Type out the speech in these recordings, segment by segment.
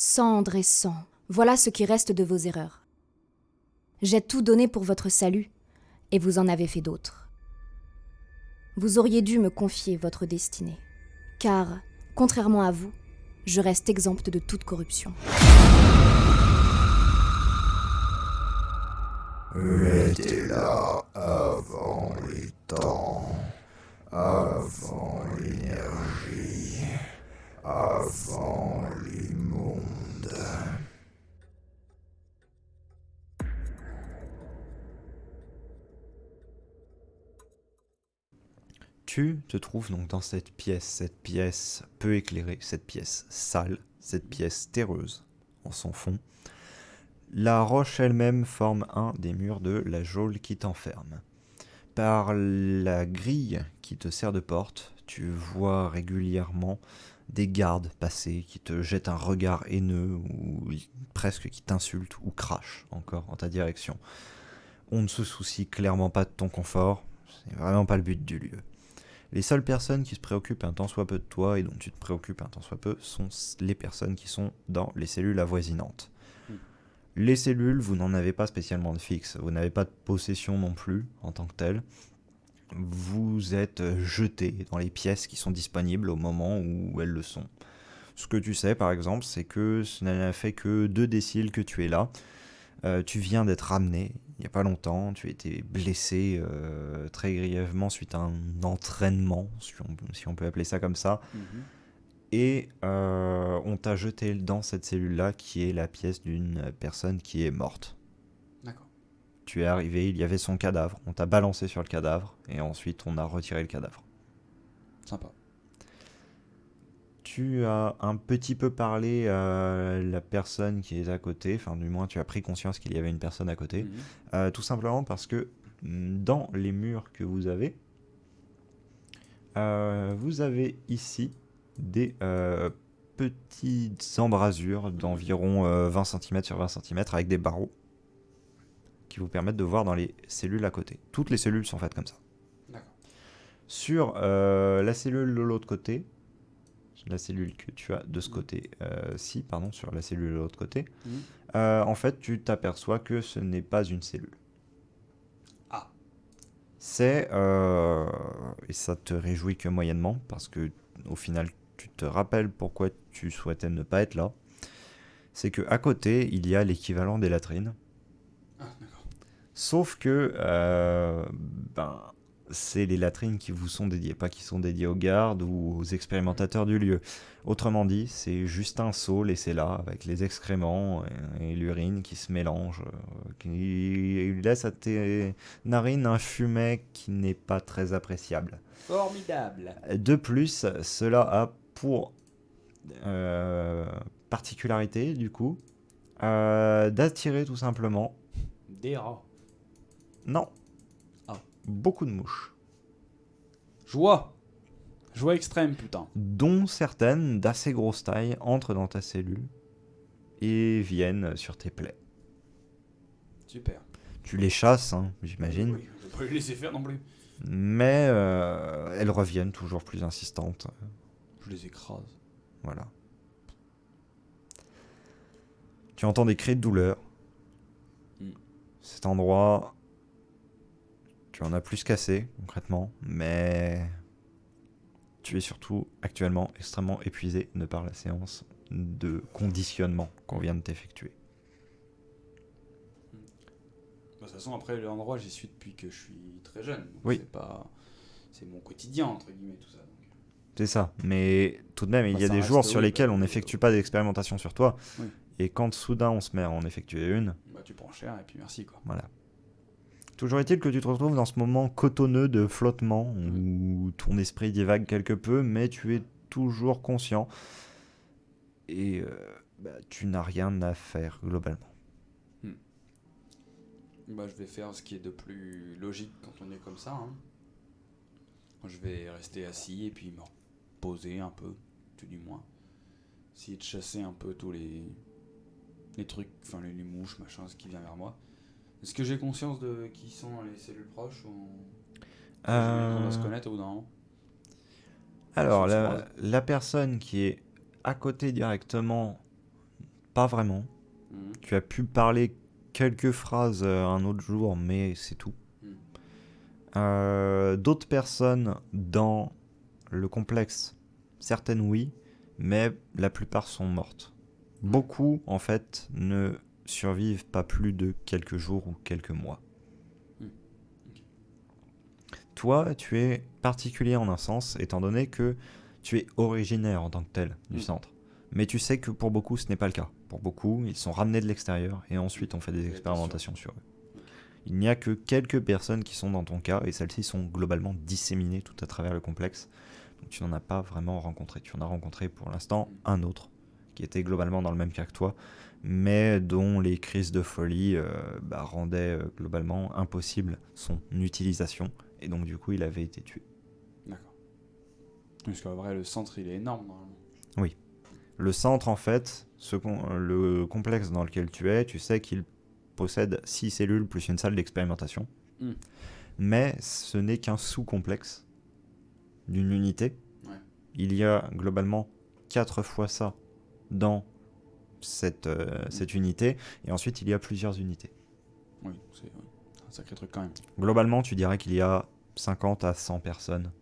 Cendre et sang, voilà ce qui reste de vos erreurs. J'ai tout donné pour votre salut, et vous en avez fait d'autres. Vous auriez dû me confier votre destinée, car, contrairement à vous, je reste exempte de toute corruption. J'étais là avant les temps, avant l'énergie, avant les mondes. Tu te trouves donc dans cette pièce peu éclairée, cette pièce sale, cette pièce terreuse en son fond. La roche elle-même forme un des murs de la geôle qui t'enferme. Par la grille qui te sert de porte, tu vois régulièrement des gardes passer qui te jettent un regard haineux ou presque qui t'insultent ou crachent encore en ta direction. On ne se soucie clairement pas de ton confort, c'est vraiment pas le but du lieu. Les seules personnes qui se préoccupent un tant soit peu de toi et dont tu te préoccupes un tant soit peu sont les personnes qui sont dans les cellules avoisinantes. Les cellules, vous n'en avez pas spécialement de fixe, vous n'avez pas de possession non plus en tant que telle. Vous êtes jeté dans les pièces qui sont disponibles au moment où elles le sont. Ce que tu sais par exemple, c'est que ce n'a fait que 2 déciles que tu es là. Tu viens d'être ramené il n'y a pas longtemps, tu as été blessé très grièvement suite à un entraînement, si on peut appeler ça comme ça. Et on t'a jeté dans cette cellule-là qui est la pièce d'une personne qui est morte. D'accord. Tu es arrivé, il y avait son cadavre, on t'a balancé sur le cadavre et ensuite on a retiré le cadavre. Sympa. Tu as un petit peu parlé à la personne qui est à côté, enfin du moins tu as pris conscience qu'il y avait une personne à côté, tout simplement parce que dans les murs que vous avez ici des petites embrasures d'environ 20 cm sur 20 cm avec des barreaux qui vous permettent de voir dans les cellules à côté. Toutes les cellules sont faites comme ça. D'accord. Sur la cellule de l'autre côté, la cellule que tu as de ce côté, sur la cellule de l'autre côté, en fait, tu t'aperçois que ce n'est pas une cellule. Ah. C'est, et ça te réjouit que moyennement, parce que au final, tu te rappelles pourquoi tu souhaitais ne pas être là. C'est que à côté, il y a l'équivalent des latrines. Ah, d'accord. Sauf que, c'est les latrines qui vous sont dédiées, pas qui sont dédiées aux gardes ou aux expérimentateurs du lieu. Autrement dit, c'est juste un seau laissé là, avec les excréments et l'urine qui se mélangent, qui laisse à tes narines un fumet qui n'est pas très appréciable. Formidable. De plus, cela a pour particularité, du coup, d'attirer tout simplement... Des rats. Non. Ah. Beaucoup de mouches. Joie. Joie extrême, putain. Dont certaines d'assez grosse taille entrent dans ta cellule et viennent sur tes plaies. Super. Tu les chasses, hein, j'imagine, Oui, je vais pas les laisser faire non plus. mais elles reviennent toujours plus insistantes. Je les écrase. Voilà. Tu entends des cris de douleur. Cet endroit, tu en as plus qu'assez, concrètement, mais tu es surtout actuellement extrêmement épuisé de par la séance de conditionnement qu'on vient de t'effectuer. De toute façon, après, l'endroit, j'y suis depuis que je suis très jeune. Donc Oui. C'est mon quotidien, entre guillemets, tout ça. Donc. C'est ça, mais tout de même, il y a ça des reste, jours sur oui, lesquels on n'effectue pas d'expérimentation sur toi, Oui. et quand soudain on se met à en effectuer une, Bah, tu prends cher et puis merci, quoi. voilà. Toujours est-il que tu te retrouves dans ce moment cotonneux de flottement, où ton esprit divague quelque peu, mais tu es toujours conscient, et tu n'as rien à faire, globalement. Bah, je vais faire ce qui est de plus logique quand on est comme ça. Hein. Je vais rester assis et puis me reposer un peu, tout du moins. Essayer de chasser un peu tous les trucs, enfin les mouches, machin, ce qui vient vers moi. Est-ce que j'ai conscience de qui sont les cellules proches ou... On doit se connaître au bout d'un moment. Alors, la personne qui est à côté directement pas vraiment. Mhm. Tu as pu parler quelques phrases un autre jour, mais c'est tout. D'autres personnes dans le complexe, certaines oui, mais la plupart sont mortes. Beaucoup, en fait, ne survivent pas plus de quelques jours ou quelques mois. Toi, tu es particulier en un sens, étant donné que tu es originaire en tant que tel du centre. Mais tu sais que pour beaucoup, ce n'est pas le cas. Pour beaucoup, ils sont ramenés de l'extérieur et ensuite on fait des expérimentations sur eux. Il n'y a que quelques personnes qui sont dans ton cas et celles-ci sont globalement disséminées tout à travers le complexe. Donc tu n'en as pas vraiment rencontré. Tu en as rencontré pour l'instant un autre qui était globalement dans le même cas que toi, mais dont les crises de folie rendaient globalement impossible son utilisation. Et donc du coup, il avait été tué. D'accord. Parce qu'en vrai, le centre, il est énorme, normalement. Oui. Le centre, en fait, le complexe dans lequel tu es, tu sais qu'il possède 6 cellules plus une salle d'expérimentation. Mais ce n'est qu'un sous-complexe d'une unité. Ouais. Il y a globalement 4 fois ça dans cette unité. Et ensuite, il y a plusieurs unités. Oui, c'est un sacré truc quand même. Globalement, tu dirais qu'il y a 50 à 100 personnes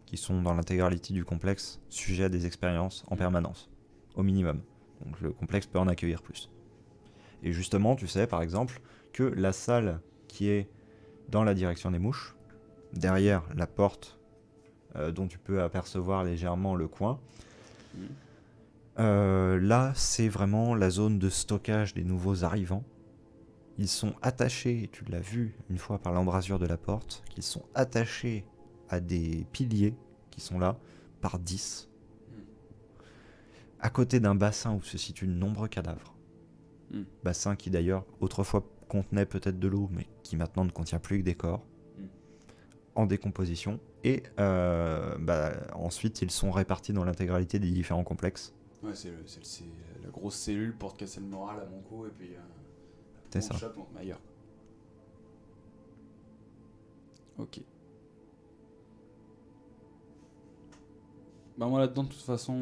qui sont dans l'intégralité du complexe, sujets à des expériences en permanence, au minimum. Donc le complexe peut en accueillir plus. Et justement, tu sais, par exemple, que la salle qui est dans la direction des mouches, derrière la porte dont tu peux apercevoir légèrement le coin, là, c'est vraiment la zone de stockage des nouveaux arrivants. Ils sont attachés, et tu l'as vu une fois par l'embrasure de la porte, qu'ils sont attachés à des piliers qui sont là, par 10, à côté d'un bassin où se situent de nombreux cadavres. Bassin qui d'ailleurs autrefois contenait peut-être de l'eau, mais qui maintenant ne contient plus que des corps, en décomposition. Et ensuite, ils sont répartis dans l'intégralité des différents complexes. Ouais, c'est la grosse cellule pour te casser le moral à mon coup, et puis C'est ça. chope, on ailleurs. Ok. Bah moi là-dedans, de toute façon,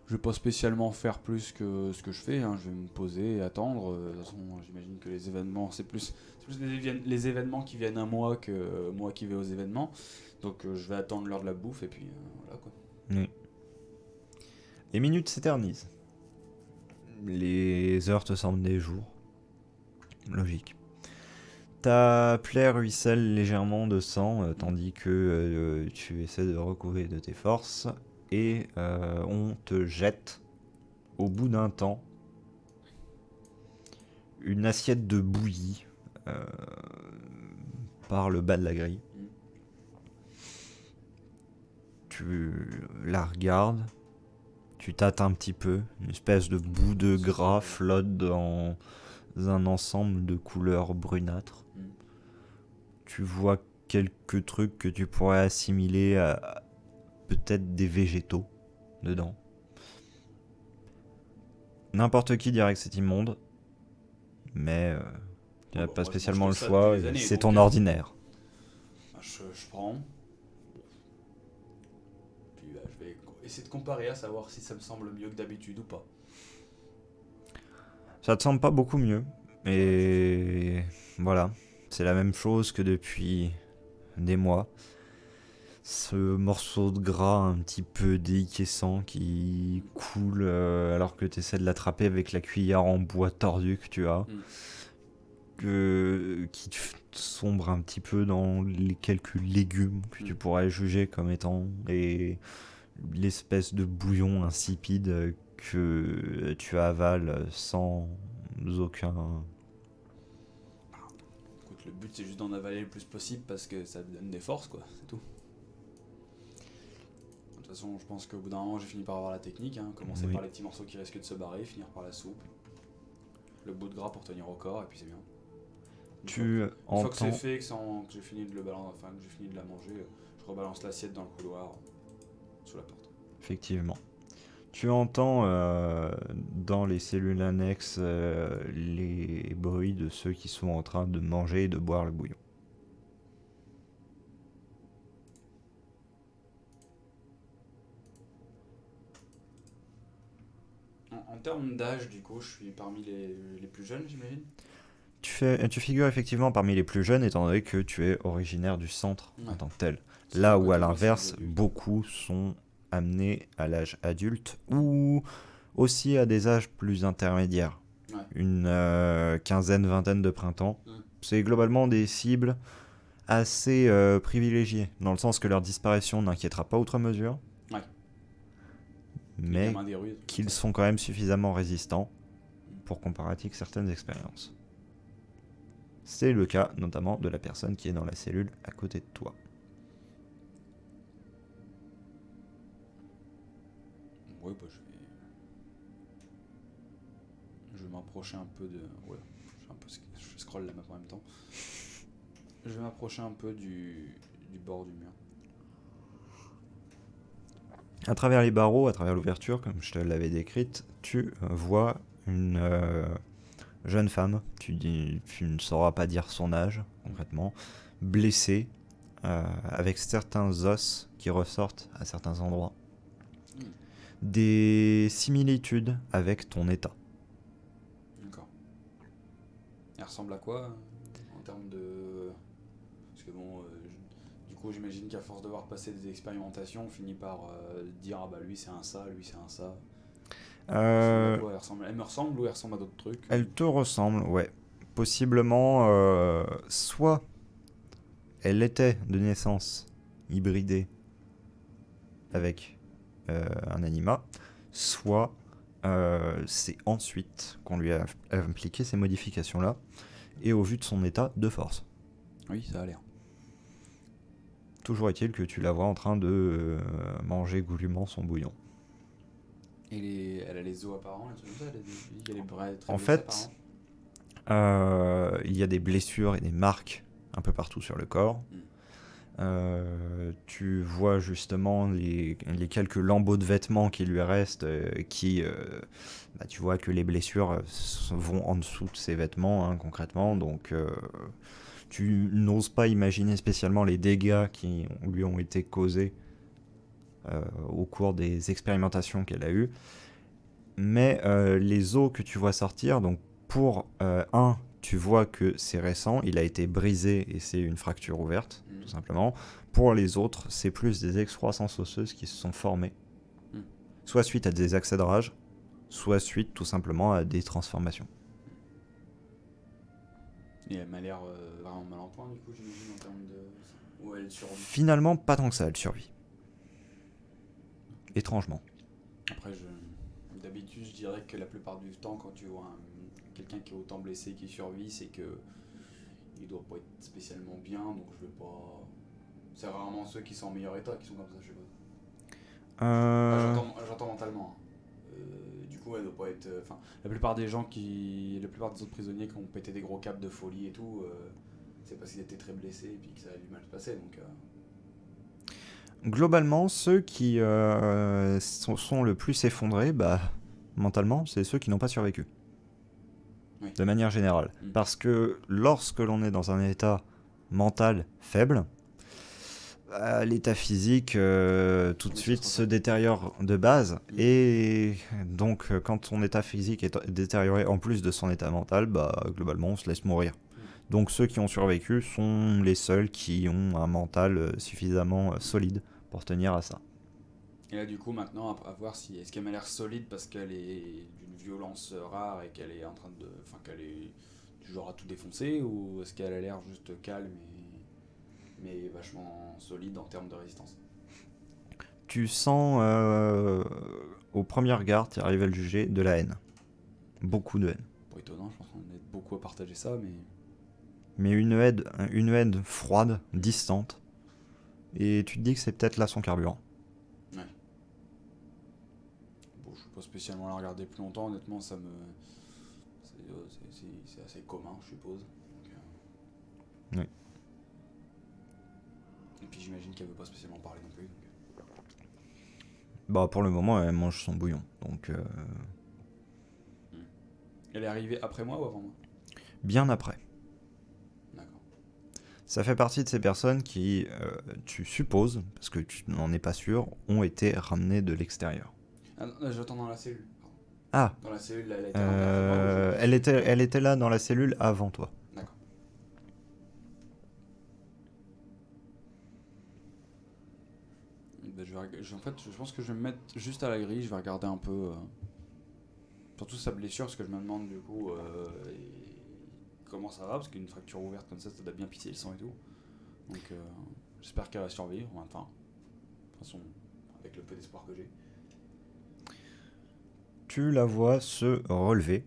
je vais pas spécialement faire plus que ce que je fais, hein. Je vais me poser et attendre. De toute façon, j'imagine que les événements, c'est plus les événements qui viennent à moi que moi qui vais aux événements. Donc je vais attendre l'heure de la bouffe et puis voilà quoi. Oui. Les minutes s'éternisent. Les heures te semblent des jours. Logique. Ta plaie ruisselle légèrement de sang, tandis que tu essaies de recouvrer de tes forces, et on te jette, au bout d'un temps, une assiette de bouillie par le bas de la grille. Tu la regardes, tu tâtes un petit peu, une espèce de bout de gras flotte dans un ensemble de couleurs brunâtres. Tu vois quelques trucs que tu pourrais assimiler à peut-être des végétaux dedans. N'importe qui dirait que c'est immonde, mais tu n'as pas spécialement le choix, c'est ton ordinaire. Je prends. Puis je vais essayer de comparer à savoir si ça me semble mieux que d'habitude ou pas. Ça te semble pas beaucoup mieux, mais voilà, c'est la même chose que depuis des mois. Ce morceau de gras un petit peu déliquescent qui coule alors que tu essaies de l'attraper avec la cuillère en bois tordu que tu as, qui te sombre un petit peu dans les quelques légumes que tu pourrais juger comme étant l'espèce de bouillon insipide que tu avales sans aucun... Écoute, le but c'est juste d'en avaler le plus possible parce que ça te donne des forces, quoi, c'est tout. De toute façon, je pense qu'au bout d'un moment, j'ai fini par avoir la technique, hein. Commencer par les petits morceaux qui risquent de se barrer, finir par la soupe, le bout de gras pour tenir au corps, et puis c'est bien. Une fois que c'est fait, que j'ai fini de le balancer, enfin que j'ai fini de la manger, je rebalance l'assiette dans le couloir, sous la porte. Effectivement. Tu entends dans les cellules annexes les bruits de ceux qui sont en train de manger et de boire le bouillon. En termes d'âge, du coup, je suis parmi les plus jeunes, j'imagine. Tu figures effectivement parmi les plus jeunes, étant donné que tu es originaire du centre en Ouais. tant que tel. C'est Là à où, côté, à moi, c'est les l'inverse, adultes. beaucoup sont amenés à l'âge adulte ou aussi à des âges plus intermédiaires. Ouais. Une quinzaine, vingtaine de printemps. Mm. C'est globalement des cibles assez privilégiées, dans le sens que leur disparition n'inquiétera pas outre mesure, Ouais. Les mais gamins des rues, des trucs qu'ils comme ça. sont quand même suffisamment résistants pour comparer certaines expériences. C'est le cas notamment de la personne qui est dans la cellule à côté de toi. Ouais, bah, je vais m'approcher un peu de. Ouais, je scroll la map en même temps. Je vais m'approcher un peu du bord du mur. À travers les barreaux, à travers l'ouverture, comme je te l'avais décrite, tu vois une jeune femme, tu ne sauras pas dire son âge concrètement, blessée, avec certains os qui ressortent à certains endroits. Mm. Des similitudes avec ton état. D'accord. Elle ressemble à quoi en termes de. Parce que bon, du coup, j'imagine qu'à force de voir passer des expérimentations, on finit par dire ah bah lui c'est un ça, lui c'est un ça. Elle ressemble à quoi elle me ressemble ou elle ressemble à d'autres trucs Elle te ressemble, ouais. Possiblement, soit elle était de naissance hybridée avec un anima, soit c'est ensuite qu'on lui a appliqué ces modifications-là, et au vu de son état de force. Oui, ça a l'air. Toujours est-il que tu la vois en train de manger goulûment son bouillon. Et elle a les os apparents, les trucs comme ça, il y a les bras très En blessés, fait, apparemment. il y a des blessures et des marques un peu partout sur le corps. Tu vois justement les quelques lambeaux de vêtements qui lui restent, tu vois que les blessures vont en dessous de ces vêtements, hein, concrètement, donc tu n'oses pas imaginer spécialement les dégâts qui lui ont été causés au cours des expérimentations qu'elle a eues, mais les os que tu vois sortir, donc pour tu vois que c'est récent, il a été brisé et c'est une fracture ouverte, tout simplement. Pour les autres, c'est plus des excroissances osseuses qui se sont formées, soit suite à des accès de rage, soit suite tout simplement à des transformations. Et elle m'a l'air vraiment mal en point, du coup, j'imagine, en termes de. Où elle survit. Finalement, pas tant que ça, elle survit. Étrangement. Après, d'habitude, je dirais que la plupart du temps, quand tu vois quelqu'un qui est autant blessé qui survit, c'est que il doit pas être spécialement bien, donc je vais pas. C'est rarement ceux qui sont en meilleur état qui sont comme ça, je sais pas. J'entends mentalement. Du coup, elle doit pas être. Enfin, la plupart des autres prisonniers qui ont pété des gros câbles de folie et tout, c'est parce qu'ils étaient très blessés et puis que ça a du mal se passer. Donc. Globalement, ceux qui sont le plus effondrés, mentalement, c'est ceux qui n'ont pas survécu. Oui. De manière générale. Parce que lorsque l'on est dans un état mental faible, l'état physique tout de suite se détériore de base. Et donc, quand son état physique est détérioré en plus de son état mental, globalement, on se laisse mourir. Donc ceux qui ont survécu sont les seuls qui ont un mental suffisamment solide pour tenir à ça. Et là, du coup, maintenant, à voir si est-ce qu'elle m'a l'air solide parce qu'elle est d'une violence rare et qu'elle est en train de, enfin qu'elle est du genre à tout défoncer, ou est-ce qu'elle a l'air juste calme mais vachement solide en termes de résistance. Tu sens au premier regard, tu arrives à le juger, de la haine. Beaucoup de haine. Pas étonnant, je pense qu'on est beaucoup à partager ça, mais une haine froide, distante. Et tu te dis que c'est peut-être là son carburant. Ouais. Bon, je ne vais pas spécialement la regarder plus longtemps, honnêtement, ça me. C'est assez commun, je suppose. Donc, Oui. Et puis j'imagine qu'elle veut pas spécialement parler non plus. Donc... pour le moment, elle mange son bouillon. Donc. Elle est arrivée après moi ou avant moi ? Bien après. D'accord. Ça fait partie de ces personnes qui, tu supposes, parce que tu n'en es pas sûr, ont été ramenées de l'extérieur. Ah, j'attends dans la cellule. Pardon. Ah, Dans la cellule, elle a été remplacée par l'autre. elle était là dans la cellule avant toi. D'accord. Ben, en fait, je pense que je vais me mettre juste à la grille, je vais regarder un peu. Surtout sa blessure, parce que je me demande du coup comment ça va, parce qu'une fracture ouverte comme ça doit bien pisser le sang et tout. Donc j'espère qu'elle va survivre, enfin, de toute façon, avec le peu d'espoir que j'ai. Tu la vois se relever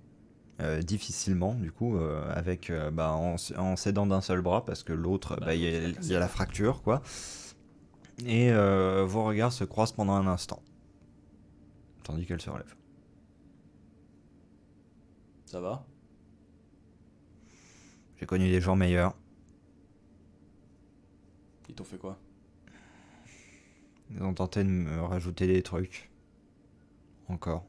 difficilement, du coup, avec, en s'aidant d'un seul bras, parce que l'autre, Bah, il l'autre, il a y cassé a la la fracture, quoi. Et vos regards se croisent pendant un instant, tandis qu'elle se relève. Ça va? J'ai connu des gens meilleurs. Ils t'ont fait quoi? Ils ont tenté de me rajouter des trucs. Encore.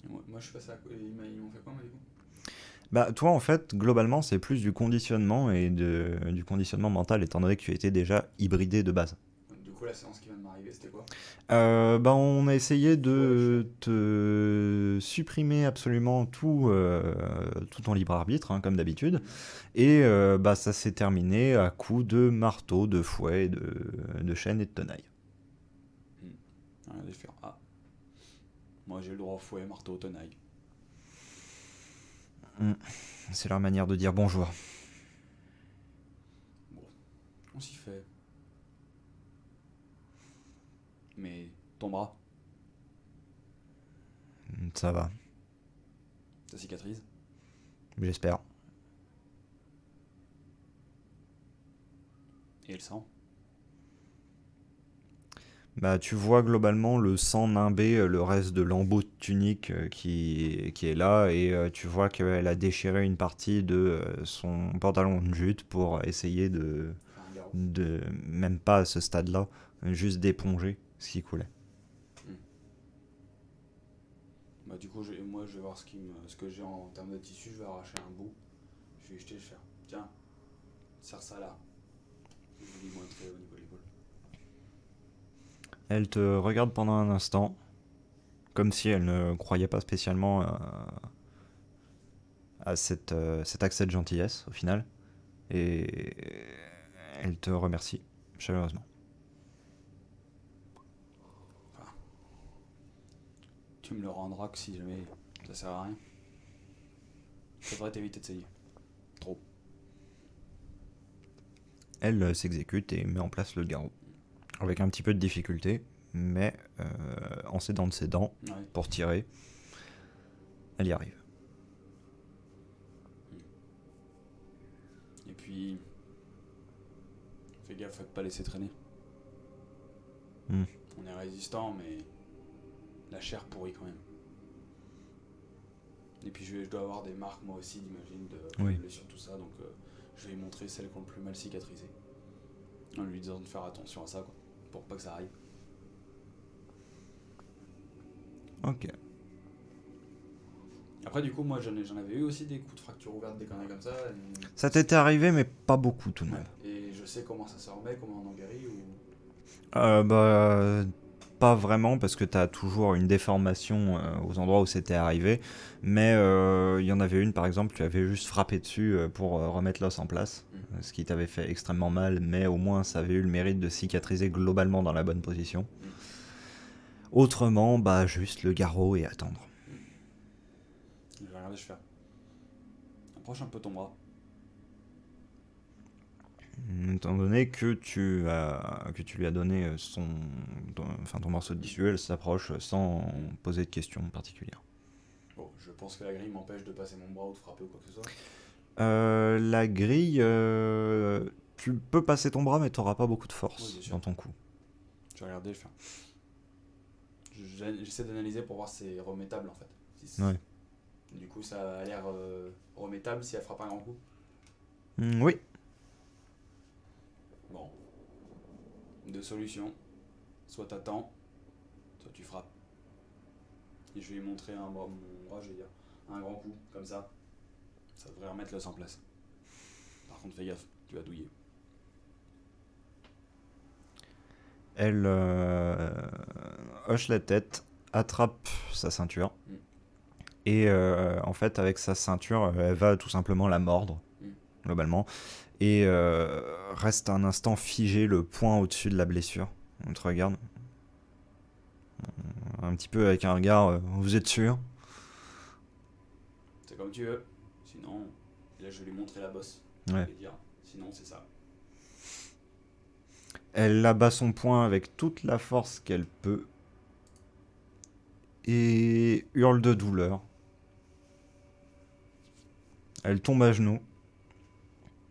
Moi je suis passé à quoi? Ils m'ont fait quoi, moi, du coup? Bah, toi, en fait, globalement, c'est plus du conditionnement et du conditionnement mental, étant donné que tu étais déjà hybridé de base. Du coup, la séance qui vient de m'arriver, c'était quoi? On a essayé de te supprimer absolument tout ton libre arbitre, hein, comme d'habitude. Et ça s'est terminé à coups de marteau, de fouet, de chaîne et de tenaille. Rien à faire. Ah. Moi j'ai le droit au fouet, marteau, tenaille. C'est leur manière de dire bonjour. Bon, on s'y fait. Mais ton bras, Ça va, ta cicatrice, j'espère. et le sang. Bah, tu vois globalement le sang nimber, le reste de l'embout de tunique qui est là, et tu vois qu'elle a déchiré une partie de son pantalon de jute pour essayer Faire un garrot. même pas à ce stade-là, juste d'éponger ce qui coulait. Bah du coup, moi je vais voir ce que j'ai en termes de tissu, je vais arracher un bout. Je vais jeter, je vais faire. Tiens, serre ça là. Je vais lui montrer au niveau de l'épaule. Elle te regarde pendant un instant, comme si elle ne croyait pas spécialement à cet accès de gentillesse, au final. Et elle te remercie, chaleureusement. Tu me le rendras que si jamais ça sert à rien. Ça devrait t'éviter de saigner. Trop. Elle s'exécute et met en place le garrot. Avec un petit peu de difficulté, mais en s'aidant de ses dents Ouais. pour tirer, elle y arrive. Et puis, fais gaffe à ne pas laisser traîner. Hmm. On est résistant, mais la chair pourrit quand même. Et puis je dois avoir des marques moi aussi, j'imagine, de Oui. blessures, tout ça, donc je vais lui montrer celles qui ont le plus mal cicatrisé. En lui disant de faire attention à ça, quoi, pour pas que ça arrive. Ok. Après, du coup, moi j'en avais eu aussi des coups de fracture ouverte, des conneries comme ça. Ça t'était arrivé, mais pas beaucoup tout de même. Et je sais comment ça se remet, comment on en guérit ou... Pas vraiment, parce que t'as toujours une déformation aux endroits où c'était arrivé. Mais il y en avait une, par exemple, tu avais juste frappé dessus pour remettre l'os en place. Ce qui t'avait fait extrêmement mal, mais au moins ça avait eu le mérite de cicatriser globalement dans la bonne position. Autrement, juste le garrot et attendre. Je vais regarder, je vais faire. Approche un peu ton bras. Étant donné que tu lui as donné ton morceau de tissu, elle s'approche sans poser de questions particulières. Bon, je pense que la grille m'empêche de passer mon bras ou de frapper ou quoi que ce soit. La grille, tu peux passer ton bras, mais tu n'auras pas beaucoup de force Oui, bien sûr. dans ton coup. Je vais regarder, je vais faire. J'essaie d'analyser pour voir si c'est remettable en fait. Ouais. Du coup, ça a l'air remettable si elle frappe un grand coup. Oui. Bon. Deux solutions. Soit t'attends, soit tu frappes. Et je vais lui montrer mon bras, je vais dire un grand coup, comme ça. Ça devrait remettre l'os en place. Par contre, fais gaffe, tu vas douiller. Elle hoche la tête attrape sa ceinture. Mm. Et en fait, avec sa ceinture, elle va tout simplement la mordre, globalement. Et reste un instant figé, le poing au-dessus de la blessure. On te regarde. Un petit peu avec un regard, vous êtes sûr? C'est comme tu veux. Sinon, là je vais lui montrer la bosse. Ouais. Je vais dire, sinon c'est ça. Elle abat son poing avec toute la force qu'elle peut. Et hurle de douleur. Elle tombe à genoux.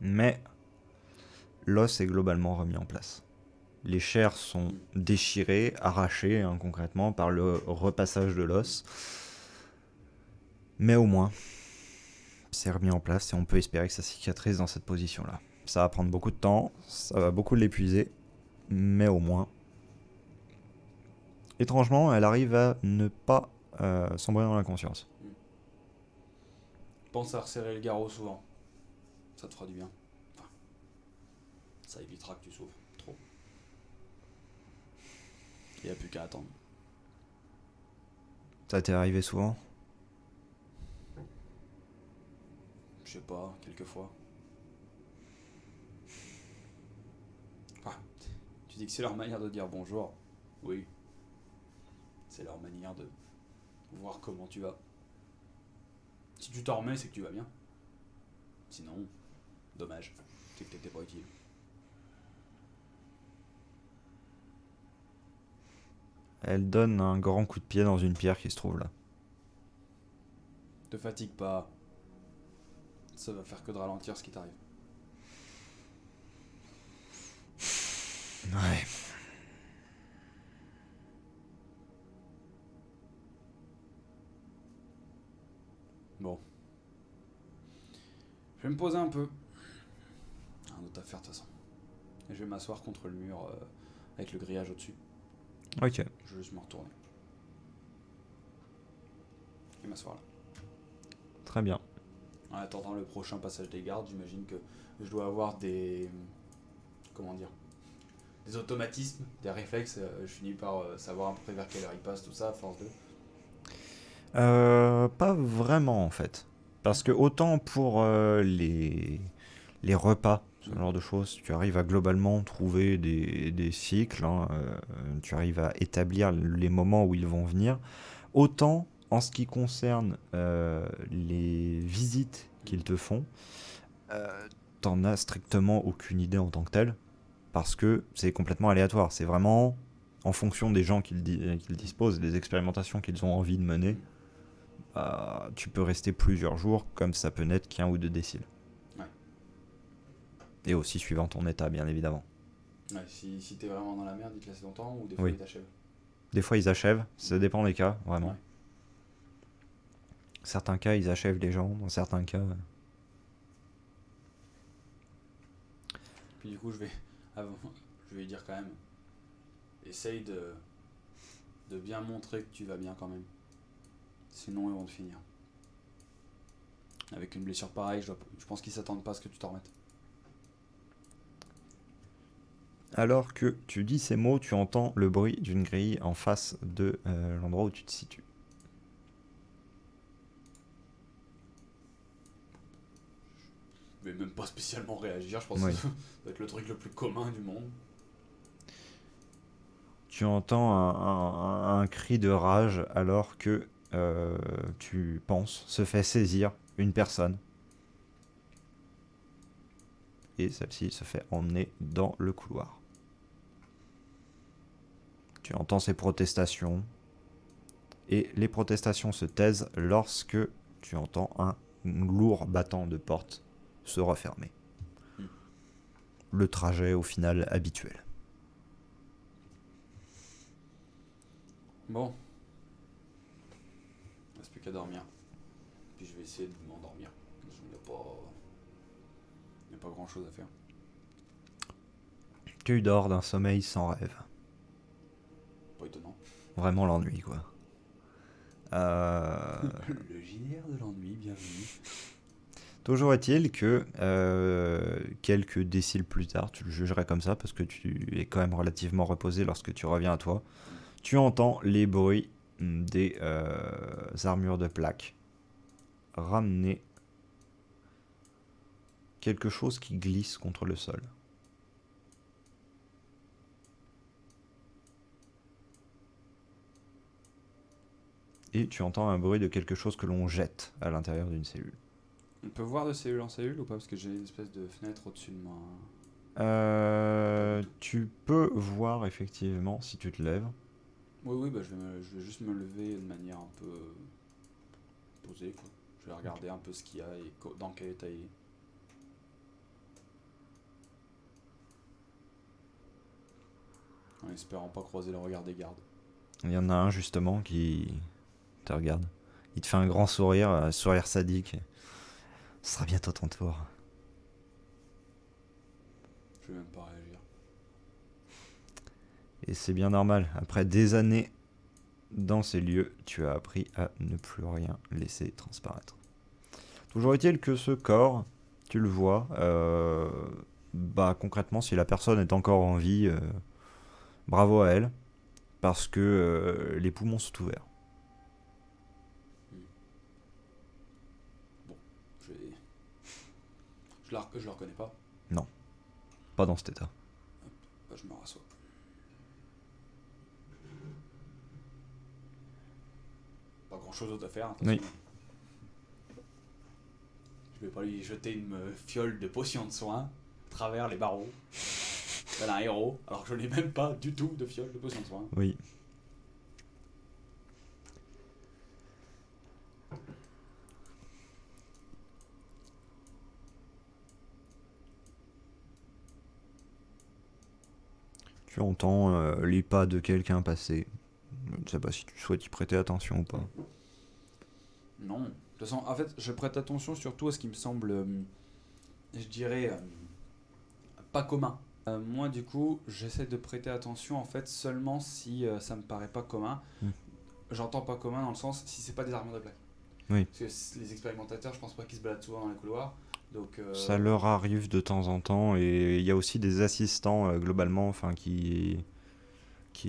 Mais l'os est globalement remis en place. Les chairs sont déchirées, arrachées, hein, concrètement, par le repassage de l'os. Mais au moins, c'est remis en place et on peut espérer que ça cicatrise dans cette position-là. Ça va prendre beaucoup de temps, ça va beaucoup l'épuiser, mais au moins... Étrangement, elle arrive à ne pas sombrer dans l'inconscience. Pense à resserrer le garrot souvent. Ça te fera du bien. Enfin, ça évitera que tu souffres trop. Il n'y a plus qu'à attendre. Ça t'est arrivé souvent? Je sais pas, quelquefois. Ah, tu dis que c'est leur manière de dire bonjour. Oui. C'est leur manière de voir comment tu vas. Si tu t'en remets, c'est que tu vas bien. Sinon, dommage. C'est que t'étais pas utile. Elle donne un grand coup de pied dans une pierre qui se trouve là. Te fatigue pas. Ça va faire que de ralentir ce qui t'arrive. Ouais. Bon. Je vais me poser un peu. Un autre affaire de toute façon. Et je vais m'asseoir contre le mur avec le grillage au-dessus. Ok. Je vais juste me retourner. Et m'asseoir là. Très bien. En attendant le prochain passage des gardes, j'imagine que je dois avoir des... Comment dire? Des automatismes, des réflexes. Je finis par savoir à peu près vers quelle heure il passe, tout ça, à force de... Pas vraiment en fait. Parce que autant pour les repas, ce genre de choses, tu arrives à globalement trouver des cycles, hein, tu arrives à établir les moments où ils vont venir. Autant en ce qui concerne les visites qu'ils te font, t'en as strictement aucune idée en tant que telle. Parce que c'est complètement aléatoire. C'est vraiment en fonction des gens qu'ils disposent, des expérimentations qu'ils ont envie de mener. Tu peux rester plusieurs jours, comme ça peut n'être qu'un ou deux déciles. Ouais. Et aussi suivant ton état, bien évidemment. Ouais, si t'es vraiment dans la merde, ils te laissent longtemps ou des fois Oui. ils t'achèvent. Des fois, ils achèvent, ça dépend des cas, vraiment. Ouais. Certains cas, ils achèvent les gens, dans certains cas... Puis du coup, je vais lui dire quand même, essaye de bien montrer que tu vas bien quand même. Sinon, ils vont te finir. Avec une blessure pareille, je pense qu'ils s'attendent pas à ce que tu t'en remettes. Alors que tu dis ces mots, tu entends le bruit d'une grille en face de l'endroit où tu te situes. Je vais même pas spécialement réagir, je pense Oui. que ça va être le truc le plus commun du monde. Tu entends un cri de rage alors que tu penses se fait saisir une personne. Et celle-ci se fait emmener dans le couloir. Tu entends ces protestations. Et les protestations se taisent lorsque tu entends un lourd battant de porte se refermer. Le trajet au final habituel. Bon. Il reste plus qu'à dormir. Puis je vais essayer de m'endormir. Il n'y a pas grand chose à faire. Tu dors d'un sommeil sans rêve. Pas étonnant. Vraiment l'ennui, quoi. Le JDR de l'ennui, bienvenue. Toujours est-il que quelques déciles plus tard, tu le jugerais comme ça, parce que tu es quand même relativement reposé lorsque tu reviens à toi, tu entends les bruits des armures de plaques. Ramenez quelque chose qui glisse contre le sol. Et tu entends un bruit de quelque chose que l'on jette à l'intérieur d'une cellule. On peut voir de cellule en cellule ou pas? Parce que j'ai une espèce de fenêtre au-dessus de moi. Tu peux voir effectivement si tu te lèves. Oui, bah, je vais juste me lever de manière un peu posée, quoi. Je vais regarder un peu ce qu'il y a et dans quel état il est. En espérant pas croiser le regard des gardes. Il y en a un justement qui te regarde. Il te fait un grand sourire, un sourire sadique. Ce sera bientôt ton tour. Je vais même pas réagir. Et c'est bien normal. Après des années dans ces lieux, tu as appris à ne plus rien laisser transparaître. Toujours est-il que ce corps, tu le vois, concrètement, si la personne est encore en vie, bravo à elle, parce que les poumons sont ouverts. Bon, je la reconnais pas. Pas dans cet état. Bah, je me rassois. Pas grand chose d'autre à faire. Oui. Je vais pas lui jeter une fiole de potion de soin à travers les barreaux. Elle a un héros, alors que je n'ai même pas du tout de fiole de potion de soin. Oui. Tu entends les pas de quelqu'un passer. Je ne sais pas si tu souhaites y prêter attention ou pas. Non. De toute façon, en fait, je prête attention surtout à ce qui me semble, je dirais, pas commun. Moi, du coup, j'essaie de prêter attention en fait seulement si ça me paraît pas commun. J'entends pas commun dans le sens si c'est pas des armures de plaques. Oui. Parce que les expérimentateurs, je pense pas qu'ils se baladent souvent dans les couloirs. Donc, Ça leur arrive de temps en temps et il y a aussi des assistants globalement qui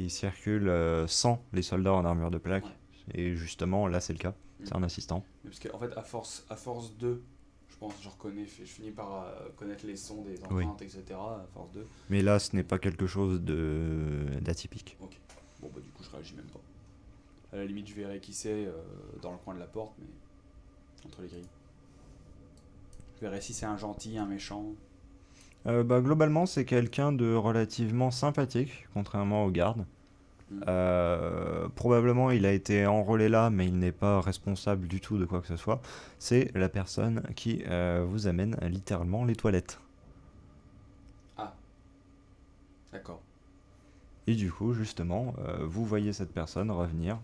circulent sans les soldats en armure de plaque. Ouais. Et justement, là c'est le cas. C'est un assistant. Parce qu'en fait, à force de, je pense, je finis par connaître les sons des Oui. empreintes, etc. À force de. Mais là, ce n'est pas quelque chose d'atypique. Ok. Bon, bah, du coup, je réagis même pas. À la limite, je verrai qui c'est dans le coin de la porte, mais entre les grilles. Je verrai si c'est un gentil, un méchant. Globalement, c'est quelqu'un de relativement sympathique, contrairement aux gardes. Probablement, il a été enrôlé là, mais il n'est pas responsable du tout de quoi que ce soit. C'est la personne qui vous amène littéralement les toilettes. Ah. D'accord. Et du coup, justement, vous voyez cette personne revenir.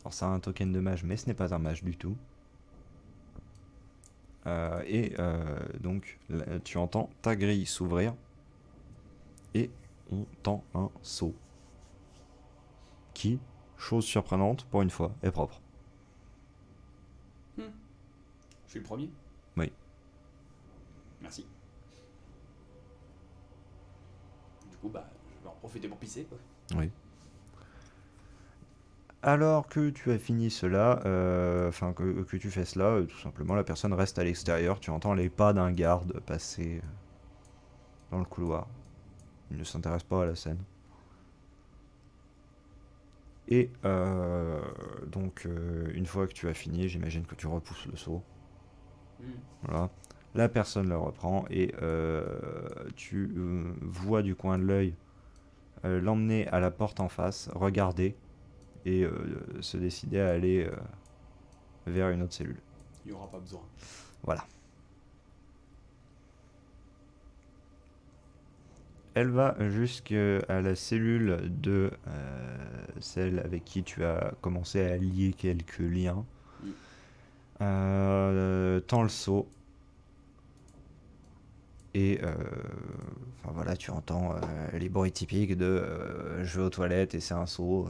Alors, ça a un token de mage, mais ce n'est pas un mage du tout. Donc, là, tu entends ta grille s'ouvrir. Et on tend un seau. Qui, chose surprenante, pour une fois, est propre. Je suis le premier? Oui. Merci. Du coup, bah, je vais en profiter pour pisser, quoi. Oui. Alors que tu as fini cela, que tu fais cela, tout simplement, la personne reste à l'extérieur. Tu entends les pas d'un garde passer dans le couloir. Il ne s'intéresse pas à la scène. Et donc, une fois que tu as fini, j'imagine que tu repousses le seau. Voilà. La personne le reprend et tu vois du coin de l'œil l'emmener à la porte en face, regarder et se décider à aller vers une autre cellule. Il n'y aura pas besoin. Voilà. Elle va jusqu'à la cellule de celle avec qui tu as commencé à lier quelques liens. Tends le seau. Et voilà, tu entends les bruits typiques de je vais aux toilettes et c'est un seau.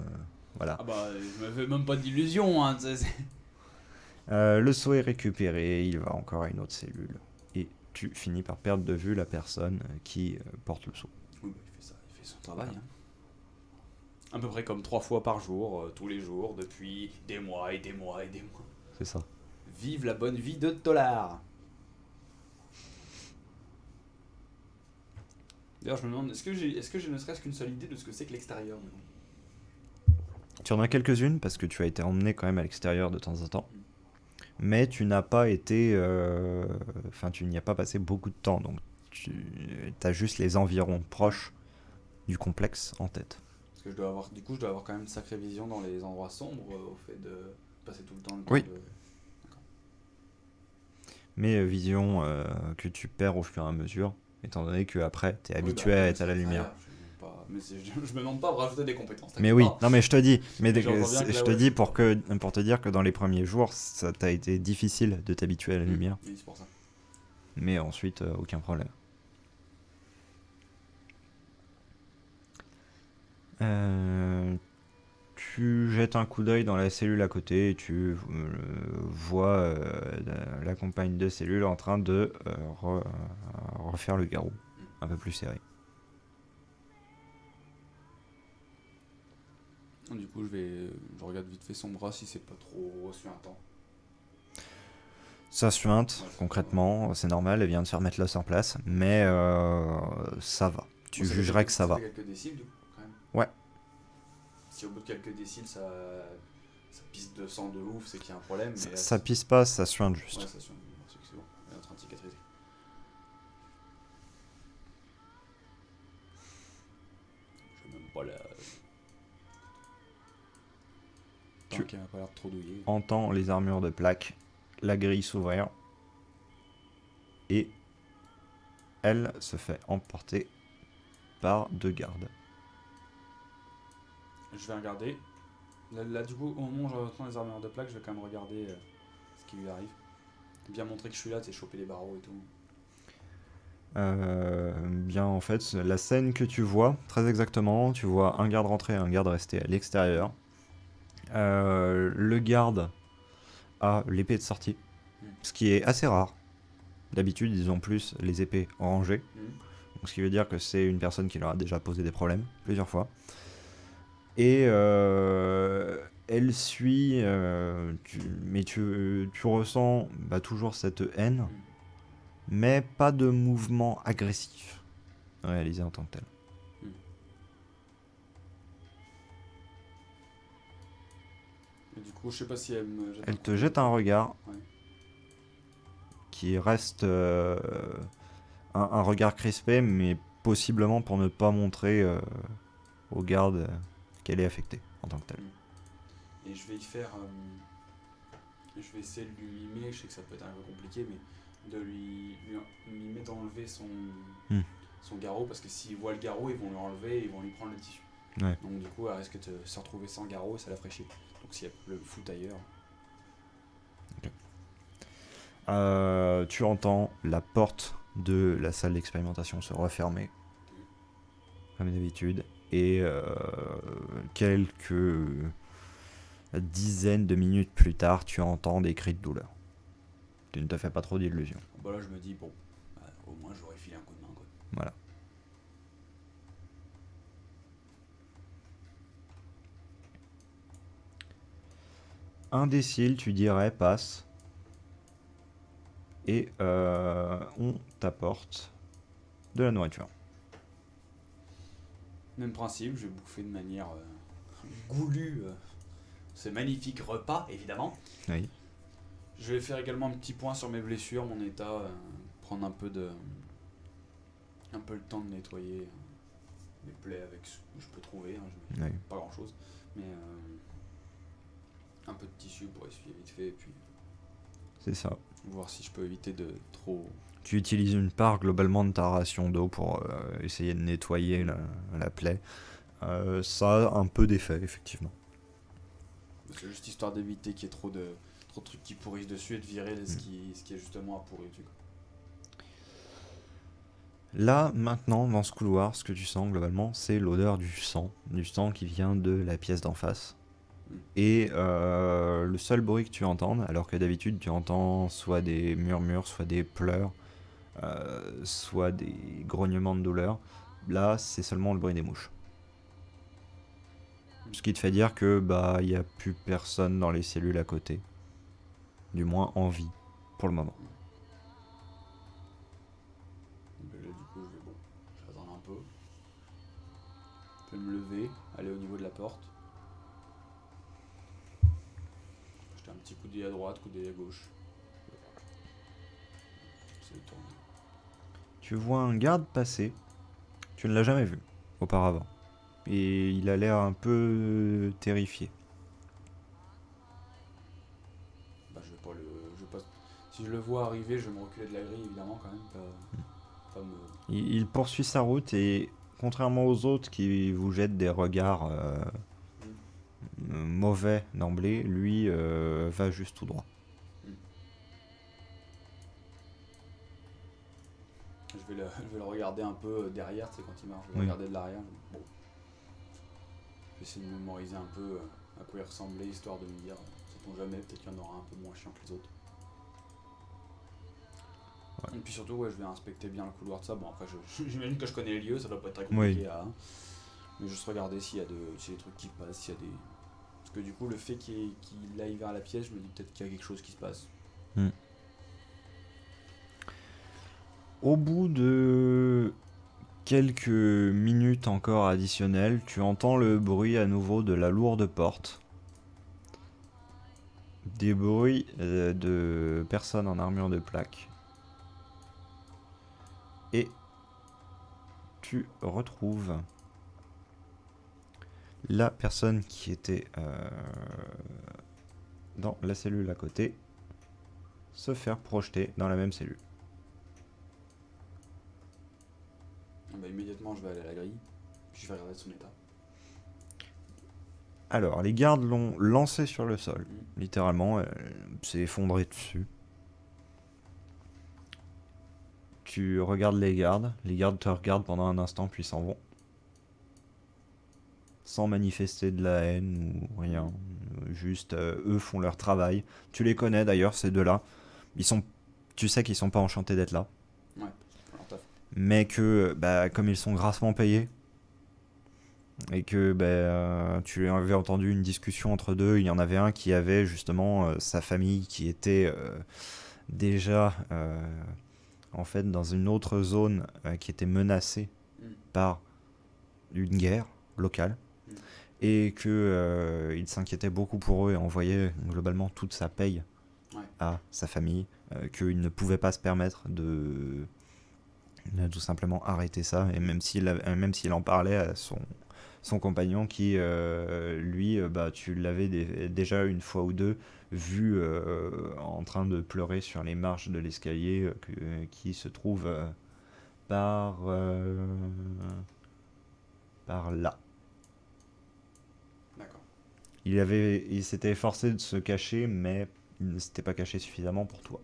Voilà. Ah bah, je me fais même pas d'illusions, hein. Le seau est récupéré, il va encore à une autre cellule. Et tu finis par perdre de vue la personne qui porte le seau. Oui, bah, il fait son travail. Hein. À peu près comme 3 fois par jour, tous les jours, depuis des mois et des mois et des mois. C'est ça. Vive la bonne vie de Tolar. D'ailleurs, je me demande, est-ce que j'ai ne serait-ce qu'une seule idée de ce que c'est que l'extérieur maintenant? Tu en as quelques-unes parce que tu as été emmené quand même à l'extérieur de temps en temps. Mais tu n'as pas été... Enfin, tu n'y as pas passé beaucoup de temps. Donc, tu as juste les environs proches du complexe en tête. Parce que je dois avoir quand même une sacrée vision dans les endroits sombres au fait de passer tout le temps Oui. de... Mais vision que tu perds au fur et à mesure, étant donné que après tu es habitué Oui, bah, à être à la c'est lumière. je me demande pas de rajouter des compétences. Mais t'inquiète oui, pas. non mais je te dis, Mais j'entends bien que je là, te ouais, dis c'est pour te dire que dans les premiers jours, ça t'a été difficile de t'habituer à la lumière, Oui, c'est pour ça. mais ensuite aucun problème. Tu jettes un coup d'œil dans la cellule à côté et tu vois la compagne de cellule en train de refaire le garrot, un peu plus serré. Du coup, je regarde vite fait son bras si c'est pas trop suintant. Ça suinte, Ouais, concrètement, c'est normal, elle vient de se remettre l'os en place, mais ça va. Tu jugerais que ça va. Ça fait quelques déciles, du coup, quand même. Ouais. Si au bout de quelques déciles, ça pisse de sang de ouf, c'est qu'il y a un problème. Mais là, Ça pisse pas, ça suinte juste. Ouais, ça suinte. C'est bon, elle est en train de cicatriser. Je sais même pas la... Tant qu'elle a pas l'air de trop douiller. Entends les armures de plaque, la grille s'ouvrir, et elle se fait emporter par 2 gardes. Je vais regarder. Là, du coup, au moment où j'entends les armures de plaque, je vais quand même regarder ce qui lui arrive. Bien montrer que je suis là, tu sais, choper les barreaux et tout. Bien en fait, la scène que tu vois, très exactement, tu vois un garde rentrer et un garde rester à l'extérieur. Le garde a l'épée de sortie, ce qui est assez rare. D'habitude, ils ont plus les épées rangées, donc ce qui veut dire que c'est une personne qui leur a déjà posé des problèmes plusieurs fois. Et elle suit, mais tu ressens toujours cette haine, mais pas de mouvement agressif réalisé en tant que tel. Et du coup, je sais pas si elle me jette. Elle te jette un regard Ouais. qui reste un regard crispé, mais possiblement pour ne pas montrer aux gardes qu'elle est affectée en tant que telle. Et je vais y faire. Je vais essayer de lui mimer, je sais que ça peut être un peu compliqué, mais de lui mimer d'enlever son garrot, parce que s'ils voient le garrot, ils vont lui enlever et ils vont lui prendre le tissu. Ouais. Donc du coup, elle risque de se retrouver sans garrot et ça la ferait chier. Donc si elle peut le foutre ailleurs. Tu entends la porte de la salle d'expérimentation se refermer, comme d'habitude, et quelques dizaines de minutes plus tard, tu entends des cris de douleur. Tu ne te fais pas trop d'illusions. Bah là, je me dis, bon, au moins j'aurais filé un coup de main, quoi. Voilà. Un décile, tu dirais, passe. Et on t'apporte de la nourriture. Même principe, je vais bouffer de manière goulue ce magnifique repas, évidemment. Oui. Je vais faire également un petit point sur mes blessures, mon état, prendre un peu le temps de nettoyer mes plaies avec ce que je peux trouver, Oui. pas grand chose, mais un peu de tissu pour essuyer vite fait, et puis C'est ça. voir si je peux éviter de trop... Tu utilises une part globalement de ta ration d'eau pour essayer de nettoyer la plaie. Ça a un peu d'effet, effectivement. C'est juste histoire d'éviter qu'il y ait trop de trucs qui pourrissent dessus et de virer ce qui est justement à pourrir dessus. Là, maintenant, dans ce couloir, ce que tu sens globalement, c'est l'odeur du sang qui vient de la pièce d'en face. Et le seul bruit que tu entends, alors que d'habitude tu entends soit des murmures, soit des pleurs, soit des grognements de douleur, là c'est seulement le bruit des mouches. Ce qui te fait dire que bah il y a plus personne dans les cellules à côté. Du moins en vie, pour le moment. Donc là, du coup, je vais attendre un peu. Je vais me lever, aller au niveau de la porte. Jeter un petit coup d'œil à droite, coup d'œil à gauche. C'est tourné. Tu vois un garde passer. Tu ne l'as jamais vu auparavant. Et il a l'air un peu terrifié. Bah, je vais pas le. Je vais pas, si je le vois arriver, je vais me reculer de la grille, évidemment, quand même. Pas me. Il poursuit sa route et contrairement aux autres qui vous jettent des regards mauvais d'emblée, lui va juste tout droit. Je vais le regarder un peu derrière, tu sais, quand il marche. Je vais Oui. le regarder de l'arrière. Bon. Je vais essayer de mémoriser un peu à quoi il ressemblait, histoire de me dire, sait-on jamais, peut-être qu'il y en aura un peu moins chiant que les autres. Ouais. Et puis surtout, ouais, je vais inspecter bien le couloir de ça. Bon, après, j'imagine que je connais les lieux, ça doit pas être très compliqué à. Mais juste regarder s'il y a des trucs qui passent, s'il y a des. Parce que du coup, le fait qu'il aille vers la pièce, je me dis peut-être qu'il y a quelque chose qui se passe. Au bout de quelques minutes encore additionnelles, tu entends le bruit à nouveau de la lourde porte. Des bruits de personnes en armure de plaque. Et tu retrouves la personne qui était dans la cellule à côté se faire projeter dans la même cellule. Bah, immédiatement, je vais aller à la grille, puis je vais regarder son état. Alors, les gardes l'ont lancé sur le sol. Littéralement, elle s'est effondrée dessus. Tu regardes les gardes te regardent pendant un instant puis s'en vont. Sans manifester de la haine ou rien. Juste, eux font leur travail. Tu les connais d'ailleurs, ces deux-là. Tu sais qu'ils sont pas enchantés d'être là. Ouais, alors taf. Mais que, bah, comme ils sont grassement payés, et que tu avais entendu une discussion entre deux, il y en avait un qui avait justement sa famille qui était déjà en fait dans une autre zone qui était menacée par une guerre locale et que il s'inquiétait beaucoup pour eux et envoyait globalement toute sa paye à sa famille, qu'il ne pouvait pas se permettre de tout simplement arrêter ça, et même s'il en parlait à son compagnon qui, lui, tu l'avais déjà une fois ou deux vu en train de pleurer sur les marches de l'escalier qui se trouve par là. D'accord. Il s'était efforcé de se cacher, mais il ne s'était pas caché suffisamment pour toi.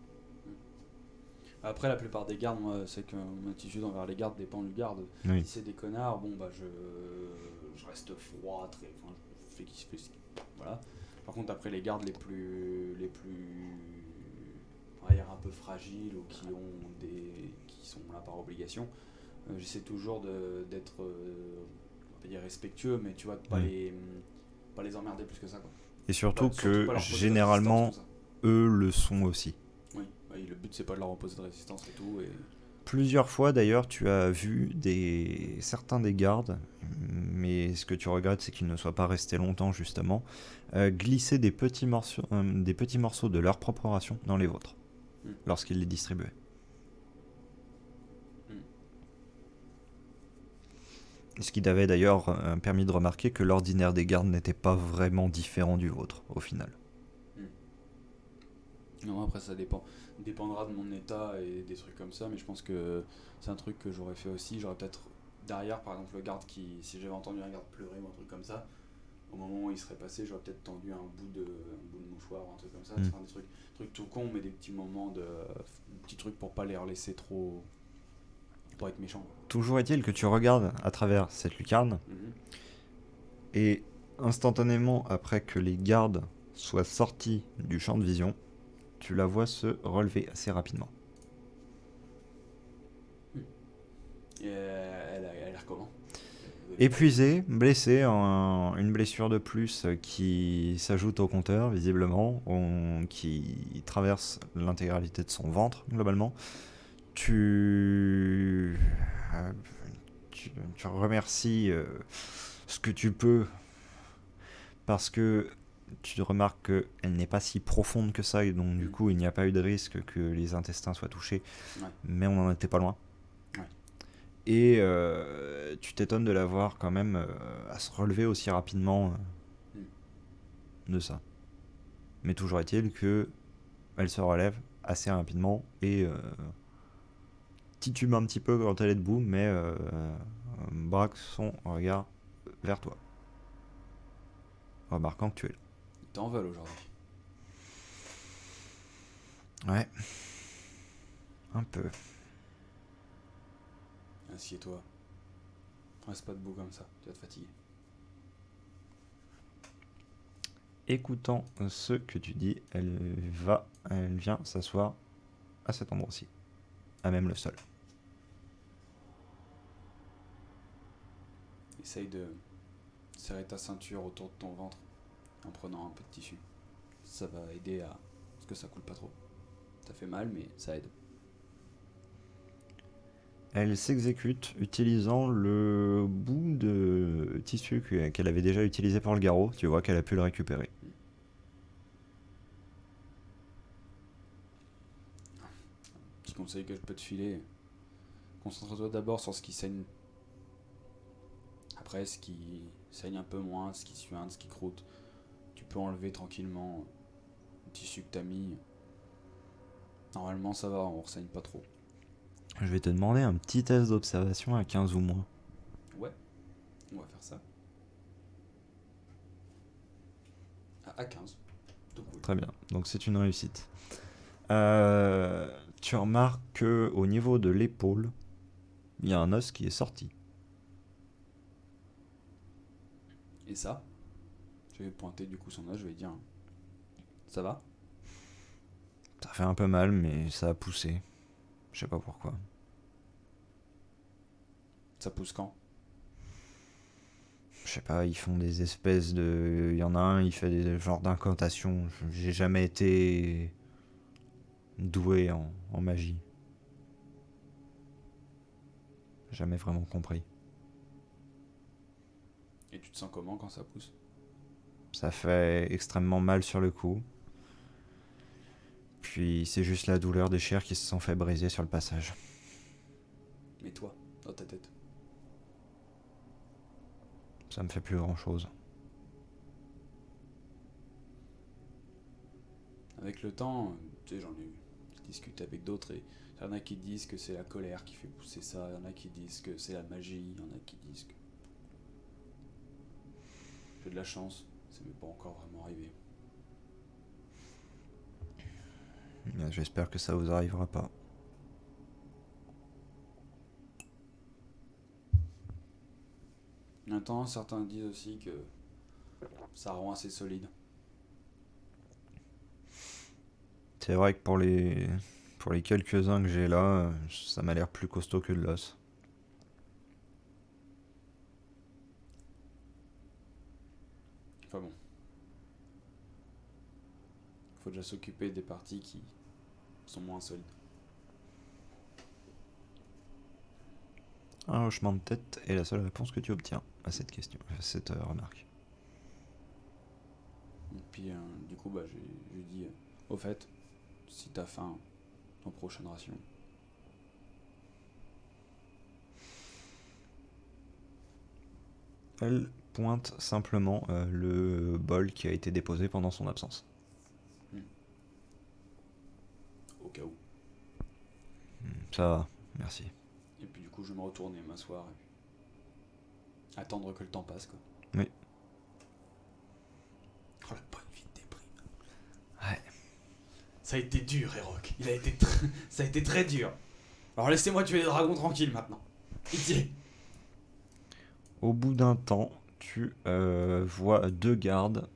Après, la plupart des gardes, moi, c'est que mon attitude envers les gardes dépend du garde. Oui. Si c'est des connards, bon, bah, je reste froid, je fais ce qu'il. Voilà. Par contre, après, les gardes les plus, on va dire, un peu fragiles ou qui sont là par obligation, j'essaie toujours d'être, on peut dire respectueux, mais tu vois, de pas les emmerder plus que ça, quoi. Et surtout Surtout pas que leur poser de généralement, résistance, tout ça. eux le sont aussi. Oui, le but c'est pas de leur opposer de résistance et tout. Et... Plusieurs fois d'ailleurs, tu as vu certains des gardes, mais ce que tu regrettes, c'est qu'ils ne soient pas restés longtemps justement, glisser des petits morceaux de leur propre ration dans les vôtres, lorsqu'ils les distribuaient. Ce qui t'avait d'ailleurs permis de remarquer que l'ordinaire des gardes n'était pas vraiment différent du vôtre, au final. Non, après ça dépendra de mon état et des trucs comme ça, mais je pense que c'est un truc que j'aurais fait aussi. J'aurais peut-être derrière, par exemple, le garde si j'avais entendu un garde pleurer ou un truc comme ça, au moment où il serait passé, j'aurais peut-être tendu un bout de mouchoir ou un truc comme ça. Enfin, des trucs tout cons, mais des petits moments petits trucs pour pas les laisser trop, pour être méchant. Toujours est-il que tu regardes à travers cette lucarne, et instantanément après que les gardes soient sortis du champ de vision, tu la vois se relever assez rapidement. Et elle a l'air comment? Épuisé, blessé, une blessure de plus qui s'ajoute au compteur, visiblement, qui traverse l'intégralité de son ventre, globalement. Tu, euh, tu remercies ce que tu peux, parce que tu remarques qu'elle n'est pas si profonde que ça, et donc du coup il n'y a pas eu de risque que les intestins soient touchés, mais on n'en était pas loin. Et tu t'étonnes de la voir quand même à se relever aussi rapidement de ça. Mais toujours est-il que elle se relève assez rapidement et titube un petit peu quand elle est debout, mais braque son regard vers toi, remarquant que tu es Ils t'en veulent aujourd'hui. là. Ouais, un peu. Assieds-toi. Reste pas debout comme ça, tu vas te fatiguer. Écoutant ce que tu dis, elle vient s'asseoir à cet endroit-ci, à même le sol. Essaye de serrer ta ceinture autour de ton ventre en prenant un peu de tissu. Ça va aider à ce que ça coule pas trop. Ça fait mal, mais ça aide. Elle s'exécute utilisant le bout de tissu qu'elle avait déjà utilisé pour le garrot. Tu vois qu'elle a pu le récupérer. Petit conseil que je peux te filer, concentre-toi d'abord sur ce qui saigne. Après, ce qui saigne un peu moins, ce qui suinte, ce qui croûte, tu peux enlever tranquillement le tissu que t'as mis. Normalement, ça va, on ressaigne pas trop. Je vais te demander un petit test d'observation à 15 ou moins. Ouais, on va faire ça. À 15. Tout cool. Très bien, donc c'est une réussite. Tu remarques qu'au niveau de l'épaule, il y a un os qui est sorti. Et ça, je vais pointer du coup son os, je vais dire ça va? Ça fait un peu mal, mais ça a poussé. Je sais pas pourquoi. Ça pousse quand? Je sais pas, ils font des espèces de... Il y en a un, il fait des genres d'incantations. J'ai jamais été doué en magie. Jamais vraiment compris. Et tu te sens comment quand ça pousse? Ça fait extrêmement mal sur le coup. Puis c'est juste la douleur des chairs qui se sont fait briser sur le passage. Mais toi, dans ta tête. Ça me fait plus grand chose. Avec le temps, tu sais, je discute avec d'autres et il y en a qui disent que c'est la colère qui fait pousser ça, il y en a qui disent que c'est la magie, il y en a qui disent que... J'ai de la chance, ça m'est pas encore vraiment arrivé. J'espère que ça vous arrivera pas. En même temps, certains disent aussi que ça rend assez solide. C'est vrai que pour les quelques-uns que j'ai là, ça m'a l'air plus costaud que de l'os. Enfin bon. Faut déjà s'occuper des parties qui sont moins solides. Un hochement de tête est la seule réponse que tu obtiens à cette question, à cette remarque. Et puis du coup, j'ai dit, au fait, si t'as faim, en prochaine ration. Elle pointe simplement le bol qui a été déposé pendant son absence. Au cas où. Ça va, merci. Et puis du coup, je vais me retourner, m'asseoir et puis attendre que le temps passe, quoi. Oui. Oh, la bonne vie de déprime. Ouais. Ça a été dur, Erok. Ça a été très dur. Alors laissez-moi tuer les dragons tranquilles maintenant. Pitié. Au bout d'un temps, tu vois deux gardes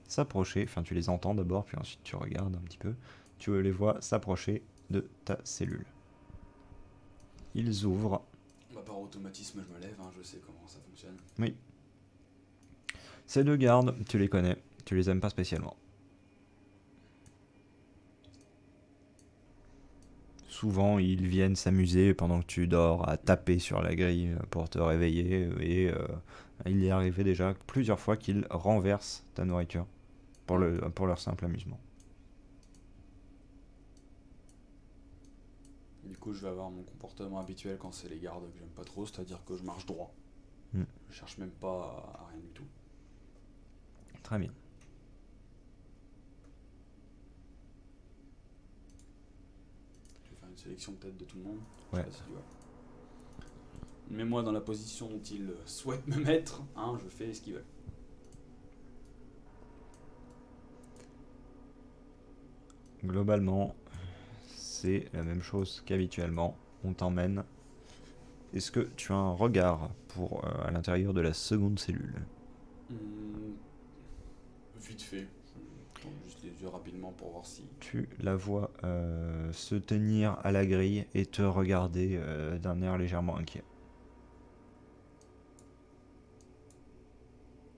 s'approcher, enfin tu les entends d'abord, puis ensuite tu regardes un petit peu, tu les vois s'approcher de ta cellule. Ils ouvrent Bah, par automatisme, je me lève, hein, je sais comment ça fonctionne. Oui. Ces deux gardes, tu les connais, tu les aimes pas spécialement. Souvent, ils viennent s'amuser pendant que tu dors à taper sur la grille pour te réveiller et il est arrivé déjà plusieurs fois qu'ils renversent ta nourriture pour leur simple amusement. Du coup, je vais avoir mon comportement habituel quand c'est les gardes que j'aime pas trop, c'est-à-dire que je marche droit. Mm. Je cherche même pas à rien du tout. Très bien. Je vais faire une sélection peut-être de tout le monde. Ouais. Je sais pas si tu vois. Mets-moi dans la position dont ils souhaitent me mettre, hein, je fais ce qu'ils veulent. Globalement, c'est la même chose qu'habituellement. On t'emmène. Est-ce que tu as un regard pour à l'intérieur de la seconde cellule? Vite fait. Je tourne juste les yeux rapidement pour voir si... Tu la vois se tenir à la grille et te regarder d'un air légèrement inquiet.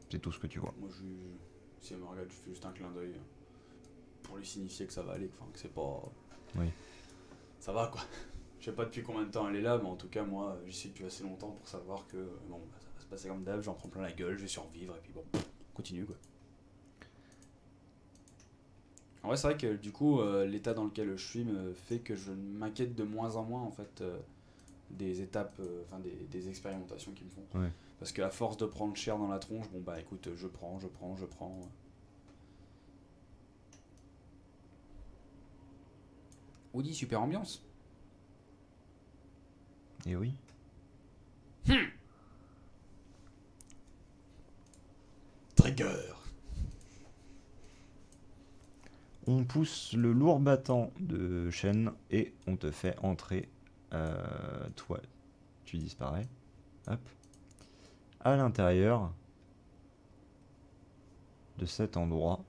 C'est tout ce que tu vois. Moi, si elle me regarde, je fais juste un clin d'œil pour lui signifier que ça va aller, enfin que c'est pas... Oui. Ça va quoi. Je sais pas depuis combien de temps elle est là, mais en tout cas, moi, j'y suis depuis assez longtemps pour savoir que bon, bah, ça va se passer comme d'hab, j'en prends plein la gueule, je vais survivre, et puis bon, on continue quoi. En vrai, c'est vrai que du coup, l'état dans lequel je suis me fait que je m'inquiète de moins en moins en fait des étapes, enfin des expérimentations qu'ils me font. Ouais. Parce qu'à force de prendre cher dans la tronche, bon bah écoute, je prends. Woody, super ambiance. Et oui. Trigger. On pousse le lourd battant de chaîne et on te fait entrer. Toi, tu disparais. Hop. À l'intérieur de cet endroit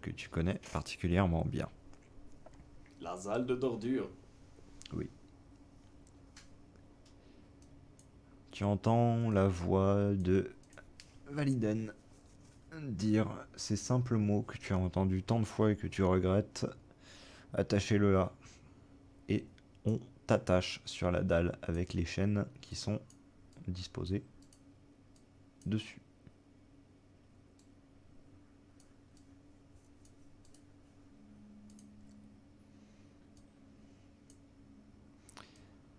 que tu connais particulièrement bien. La salle de d'ordure. Oui. Tu entends la voix de Validen dire ces simples mots que tu as entendus tant de fois et que tu regrettes. Attachez-le là. Et on t'attache sur la dalle avec les chaînes qui sont disposées dessus.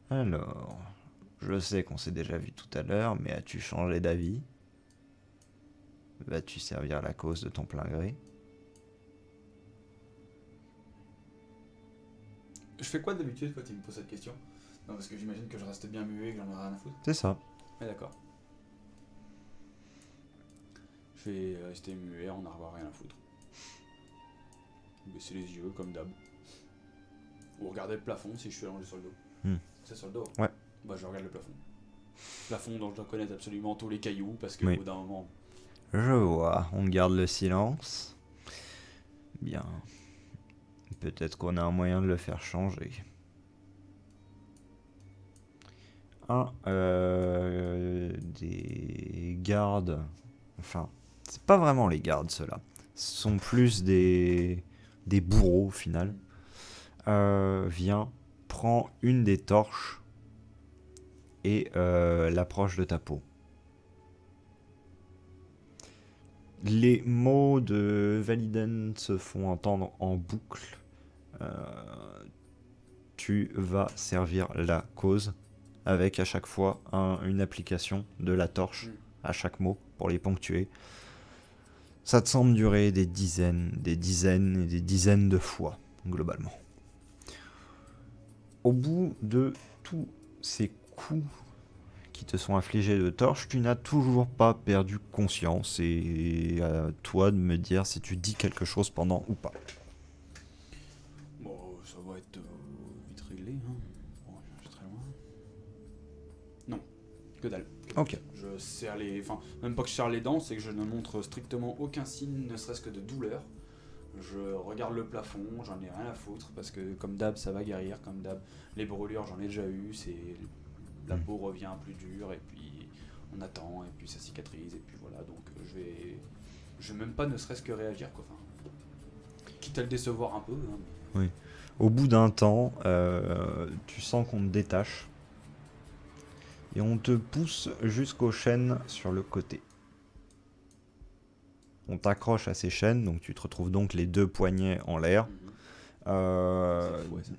Alors, je sais qu'on s'est déjà vu tout à l'heure, mais as-tu changé d'avis? Vas-tu servir la cause de ton plein gré? Je fais quoi d'habitude quand il me pose cette question? Non, parce que j'imagine que je reste bien muet et que j'en ai rien à foutre. C'est ça. Mais d'accord. Je vais rester muet, en avoir rien à foutre. Baisser les yeux comme d'hab. Ou regarder le plafond si je suis allongé sur le dos. C'est sur le dos? Ouais. Bah je regarde le plafond. Plafond dont je dois connaître absolument tous les cailloux parce que Oui. au bout d'un moment... Je vois, on garde le silence. Bien. Peut-être qu'on a un moyen de le faire changer. Des gardes... Enfin, c'est pas vraiment les gardes, ceux-là. Ce sont plus des bourreaux, au final. Viens, prends une des torches et l'approche de ta peau. Les mots de Validen se font entendre en boucle. Tu vas servir la cause avec à chaque fois une application de la torche à chaque mot pour les ponctuer. Ça te semble durer des dizaines et des dizaines de fois, globalement. Au bout de tous ces coups qui te sont infligés de torche, tu n'as toujours pas perdu conscience et à toi de me dire si tu dis quelque chose pendant ou pas. Bon, ça va être vite réglé, hein. Bon, je suis très loin. Non, que dalle. Ok. Je serre les... Enfin, même pas que je serre les dents, c'est que je ne montre strictement aucun signe, ne serait-ce que de douleur. Je regarde le plafond, j'en ai rien à foutre, parce que comme d'hab, ça va guérir, comme d'hab. Les brûlures, j'en ai déjà eu, c'est... la peau revient plus dure, et puis on attend, et puis ça cicatrise, et puis voilà, donc je vais même pas ne serait-ce que réagir, quoi. Enfin, quitte à le décevoir un peu, hein, Oui. Au bout d'un temps, tu sens qu'on te détache et on te pousse jusqu'aux chaînes sur le côté. On t'accroche à ces chaînes, donc tu te retrouves donc les deux poignets en l'air, C'est fou, ouais, ça.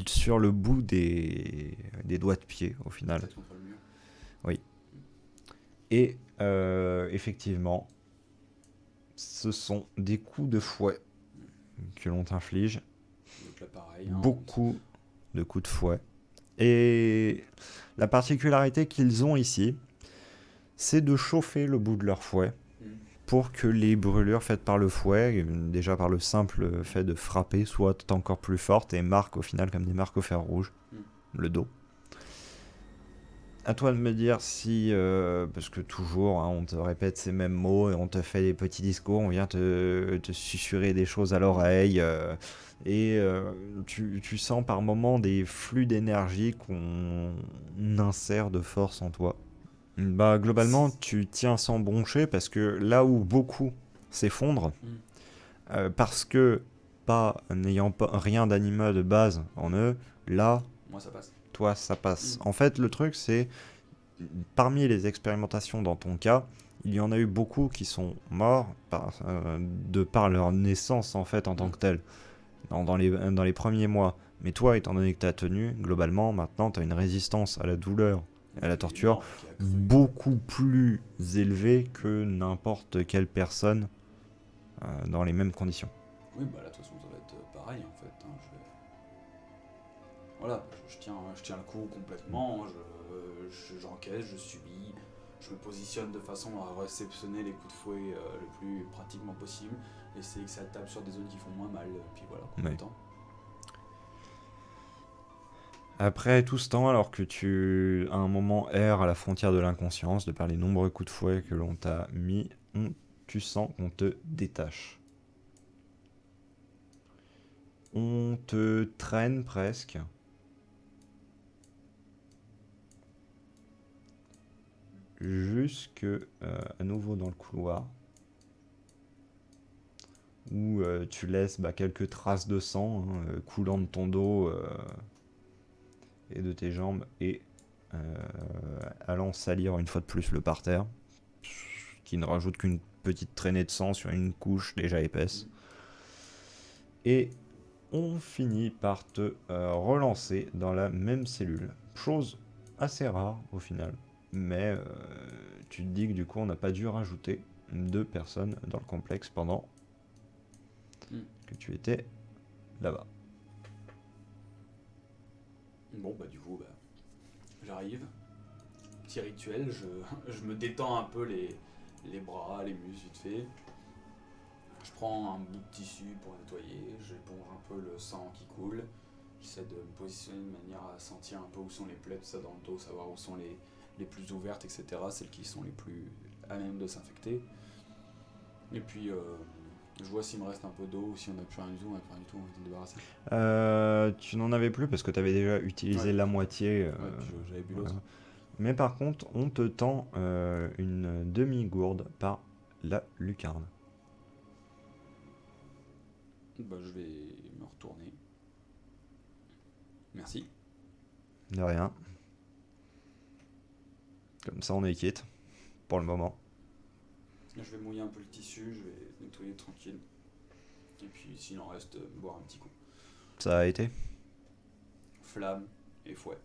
sur le bout des doigts de pied au final. Tête contre le mur. Et effectivement, ce sont des coups de fouet que l'on t'inflige. Donc là, pareil, hein, Beaucoup de coups de fouet. Et la particularité qu'ils ont ici, c'est de chauffer le bout de leur fouet pour que les brûlures faites par le fouet, déjà par le simple fait de frapper, soient encore plus fortes et marquent au final comme des marques au fer rouge le dos. À toi de me dire si, parce que toujours hein, on te répète ces mêmes mots et on te fait des petits discours, on vient te susurrer des choses à l'oreille, et tu sens par moments des flux d'énergie qu'on insère de force en toi. Bah globalement tu tiens sans broncher parce que là où beaucoup s'effondrent, parce que n'ayant pas rien d'anima de base en eux, là moi ça passe. toi ça passe. En fait le truc c'est, parmi les expérimentations dans ton cas, il y en a eu beaucoup qui sont morts de par leur naissance en fait en tant que telle, dans les premiers mois. Mais toi, étant donné que tu as tenu, globalement, maintenant tu as une résistance à la douleur et à la torture beaucoup plus élevée que n'importe quelle personne dans les mêmes conditions. Oui, bah là, de toute façon, ça va être pareil, en fait. Hein, voilà, je tiens le coup complètement, j'encaisse, je subis, je me positionne de façon à réceptionner les coups de fouet le plus pratiquement possible, essayer que ça tape sur des zones qui font moins mal, puis voilà, en même temps. Après tout ce temps, alors que tu, à un moment, erres à la frontière de l'inconscience, de par les nombreux coups de fouet que l'on t'a mis, tu sens qu'on te détache. On te traîne presque. Jusque à nouveau dans le couloir. Où tu laisses quelques traces de sang coulant de ton dos et de tes jambes et allant salir une fois de plus le parterre, qui ne rajoute qu'une petite traînée de sang sur une couche déjà épaisse. Et on finit par te relancer dans la même cellule. Chose assez rare au final, mais tu te dis que du coup on n'a pas dû rajouter 2 personnes dans le complexe pendant que tu étais là-bas. Bon, bah du coup, j'arrive. Petit rituel, je me détends un peu les bras, les muscles vite fait. Je prends un bout de tissu pour nettoyer, j'éponge un peu le sang qui coule. J'essaie de me positionner de manière à sentir un peu où sont les plaies, tout ça dans le dos, savoir où sont les plus ouvertes, etc. Celles qui sont les plus à même de s'infecter. Et puis, je vois s'il me reste un peu d'eau ou si on n'a plus rien du tout, on n'a plus rien du tout, on va s'en débarrasser. Tu n'en avais plus parce que tu avais déjà utilisé la moitié. Puis j'avais bu l'autre. Mais par contre, on te tend une demi-gourde par la lucarne. Je vais me retourner. Merci. De rien. Comme ça, on est quitte. Pour le moment. Je vais mouiller un peu le tissu, je vais nettoyer tranquille. Et puis s'il en reste, boire un petit coup. Ça a été ? Flamme et fouet.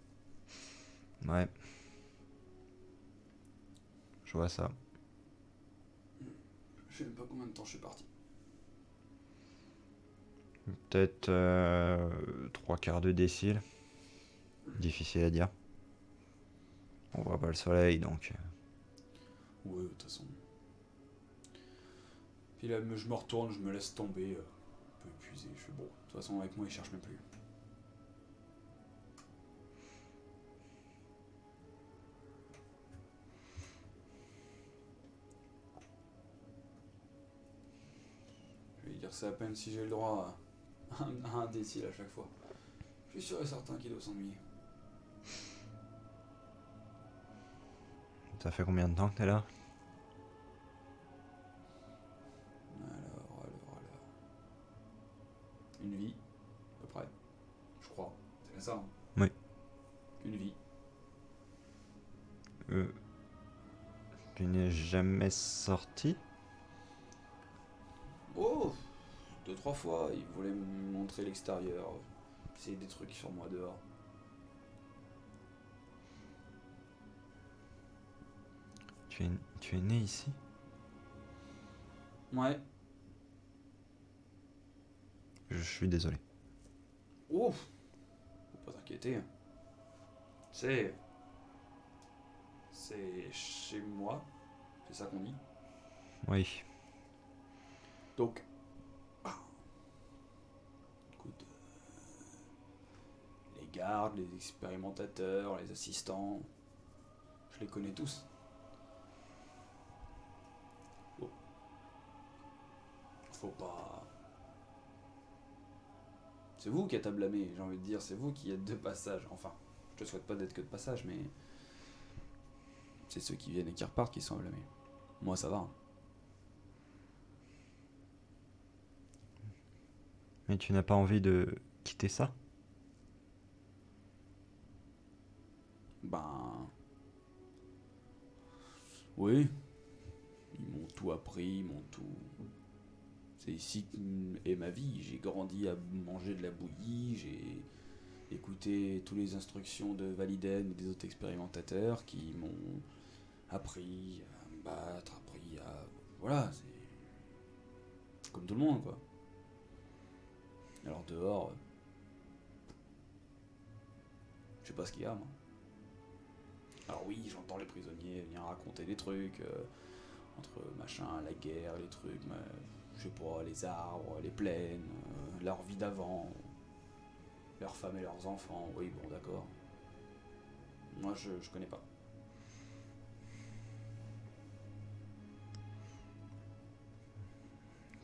Ouais. Je vois ça. Je sais même pas combien de temps je suis parti. Peut-être 3/4 de décile. Difficile à dire. On voit pas le soleil donc. Ouais, de toute façon. Puis là, je me retourne, je me laisse tomber, un peu épuisé. Je fais bon, de toute façon, avec moi, il cherche même plus. Je vais dire, c'est à peine si j'ai le droit à un décile à chaque fois. Je suis sûr et certain qu'il doit s'ennuyer. Ça fait combien de temps que t'es là? Alors. Une vie, à peu près. Je crois. C'est bien ça, hein? Oui. Une vie. Tu n'es jamais sorti? Oh 2-3 fois, il voulait me montrer l'extérieur. Essayer des trucs sur moi dehors. Tu es né ici? Ouais. Je suis désolé. Oh faut pas t'inquiéter. C'est chez moi. C'est ça qu'on dit. Oui. Donc, écoute, les gardes, les expérimentateurs, les assistants, je les connais tous. Bon. Faut pas... C'est vous qui êtes à blâmer, j'ai envie de dire, c'est vous qui êtes de passage. Enfin, je te souhaite pas d'être que de passage, mais... C'est ceux qui viennent et qui repartent qui sont à blâmer. Moi, ça va. Mais tu n'as pas envie de quitter ça? Ben... Oui. Ils m'ont tout appris, ils m'ont tout... C'est ici est ma vie. J'ai grandi à manger de la bouillie, j'ai écouté toutes les instructions de Validen et des autres expérimentateurs qui m'ont appris à me battre, appris à... Voilà, c'est comme tout le monde, quoi. Alors dehors... Je sais pas ce qu'il y a, moi. Alors oui, j'entends les prisonniers venir raconter des trucs, entre machin, la guerre, les trucs, je sais pas, les arbres, les plaines, leur vie d'avant, leurs femmes et leurs enfants, oui bon d'accord. Moi je connais pas.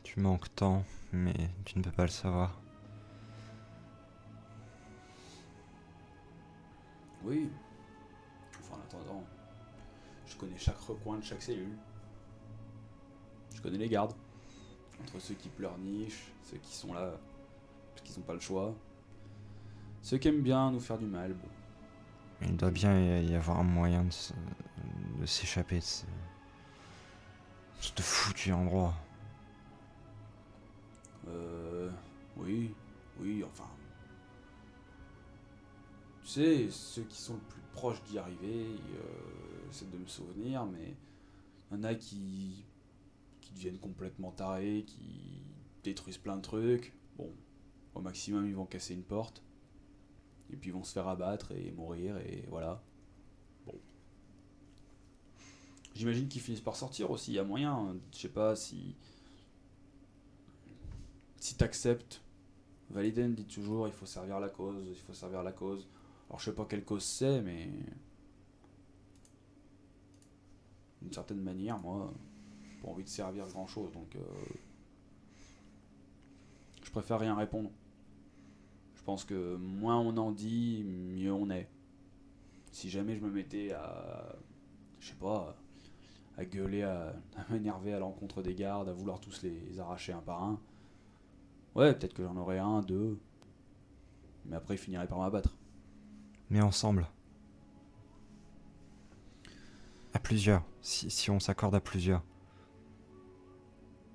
Tu manques tant, mais tu ne peux pas le savoir. Oui. Enfin en attendant, je connais chaque recoin de chaque cellule. Je connais les gardes. Entre ceux qui pleurnichent, ceux qui sont là parce qu'ils n'ont pas le choix. Ceux qui aiment bien nous faire du mal. Bon. Il doit bien y avoir un moyen de s'échapper de ce foutu endroit. Oui, enfin... Tu sais, ceux qui sont le plus proches d'y arriver, c'est de me souvenir, mais il y en a qui deviennent complètement tarés, qui détruisent plein de trucs. Bon, au maximum, ils vont casser une porte, et puis ils vont se faire abattre et mourir, et voilà. Bon. J'imagine qu'ils finissent par sortir aussi, il y a moyen. Je sais pas si t'acceptes. Validen dit toujours il faut servir la cause, il faut servir la cause. Alors je sais pas quelle cause c'est, mais d'une certaine manière, moi, j'ai pas envie de servir grand chose, donc je préfère rien répondre. Je pense que moins on en dit, mieux on est. Si jamais je me mettais à, je sais pas, à gueuler, à m'énerver à l'encontre des gardes, à vouloir tous les arracher un par un, ouais, peut-être que j'en aurais un, deux, mais après ils finiraient par m'abattre. Mais ensemble. À plusieurs. Si on s'accorde à plusieurs.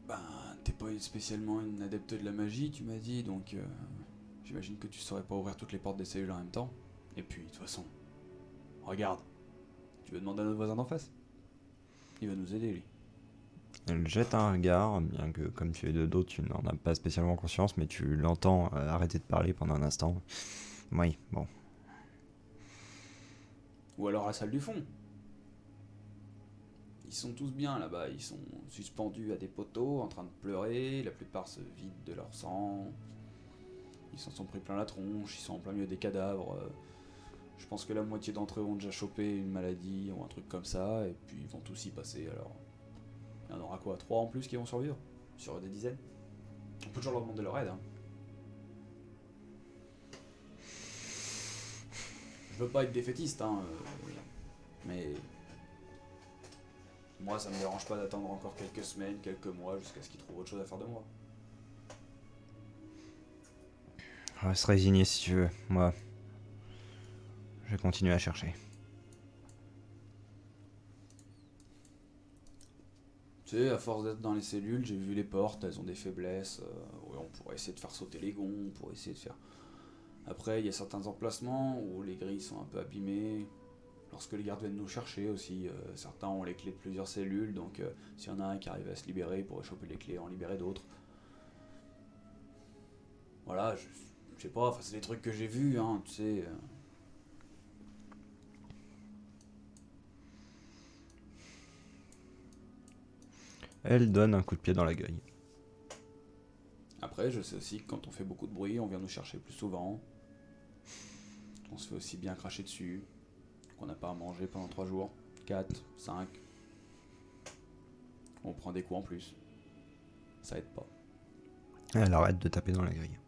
Ben, t'es pas spécialement une adepte de la magie, tu m'as dit, donc j'imagine que tu saurais pas ouvrir toutes les portes des cellules en même temps. Et puis, de toute façon, regarde, tu veux demander à notre voisin d'en face? Il va nous aider, lui. Elle jette un regard, bien que comme tu es de dos, tu n'en as pas spécialement conscience, mais tu l'entends arrêter de parler pendant un instant. Oui, bon. Ou alors la salle du fond. Ils sont tous bien là-bas, ils sont suspendus à des poteaux, en train de pleurer, la plupart se vident de leur sang. Ils s'en sont pris plein la tronche, ils sont en plein milieu des cadavres. Je pense que la moitié d'entre eux ont déjà chopé une maladie ou un truc comme ça, et puis ils vont tous y passer, alors... Il y en aura quoi, 3 en plus qui vont survivre? Sur des dizaines? On peut toujours leur demander leur aide, hein. Je veux pas être défaitiste, hein, mais... Moi, ça me dérange pas d'attendre encore quelques semaines, quelques mois, jusqu'à ce qu'ils trouvent autre chose à faire de moi. Reste résigné si tu veux. Moi, je vais continuer à chercher. Tu sais, à force d'être dans les cellules, j'ai vu les portes, elles ont des faiblesses. Ouais, on pourrait essayer de faire sauter les gonds, on pourrait essayer de faire... Après, il y a certains emplacements où les grilles sont un peu abîmées. Lorsque les gardes viennent nous chercher aussi, certains ont les clés de plusieurs cellules, donc s'il y en a un qui arrive à se libérer, il pourrait choper les clés et en libérer d'autres. Voilà, je sais pas, enfin, c'est des trucs que j'ai vus, hein, tu sais. Elle donne un coup de pied dans la grille. Après, je sais aussi que quand on fait beaucoup de bruit, on vient nous chercher plus souvent. On se fait aussi bien cracher dessus, qu'on n'a pas à manger pendant 3 jours, 4, 5. On prend des coups en plus. Ça aide pas. Elle arrête de taper dans la grille.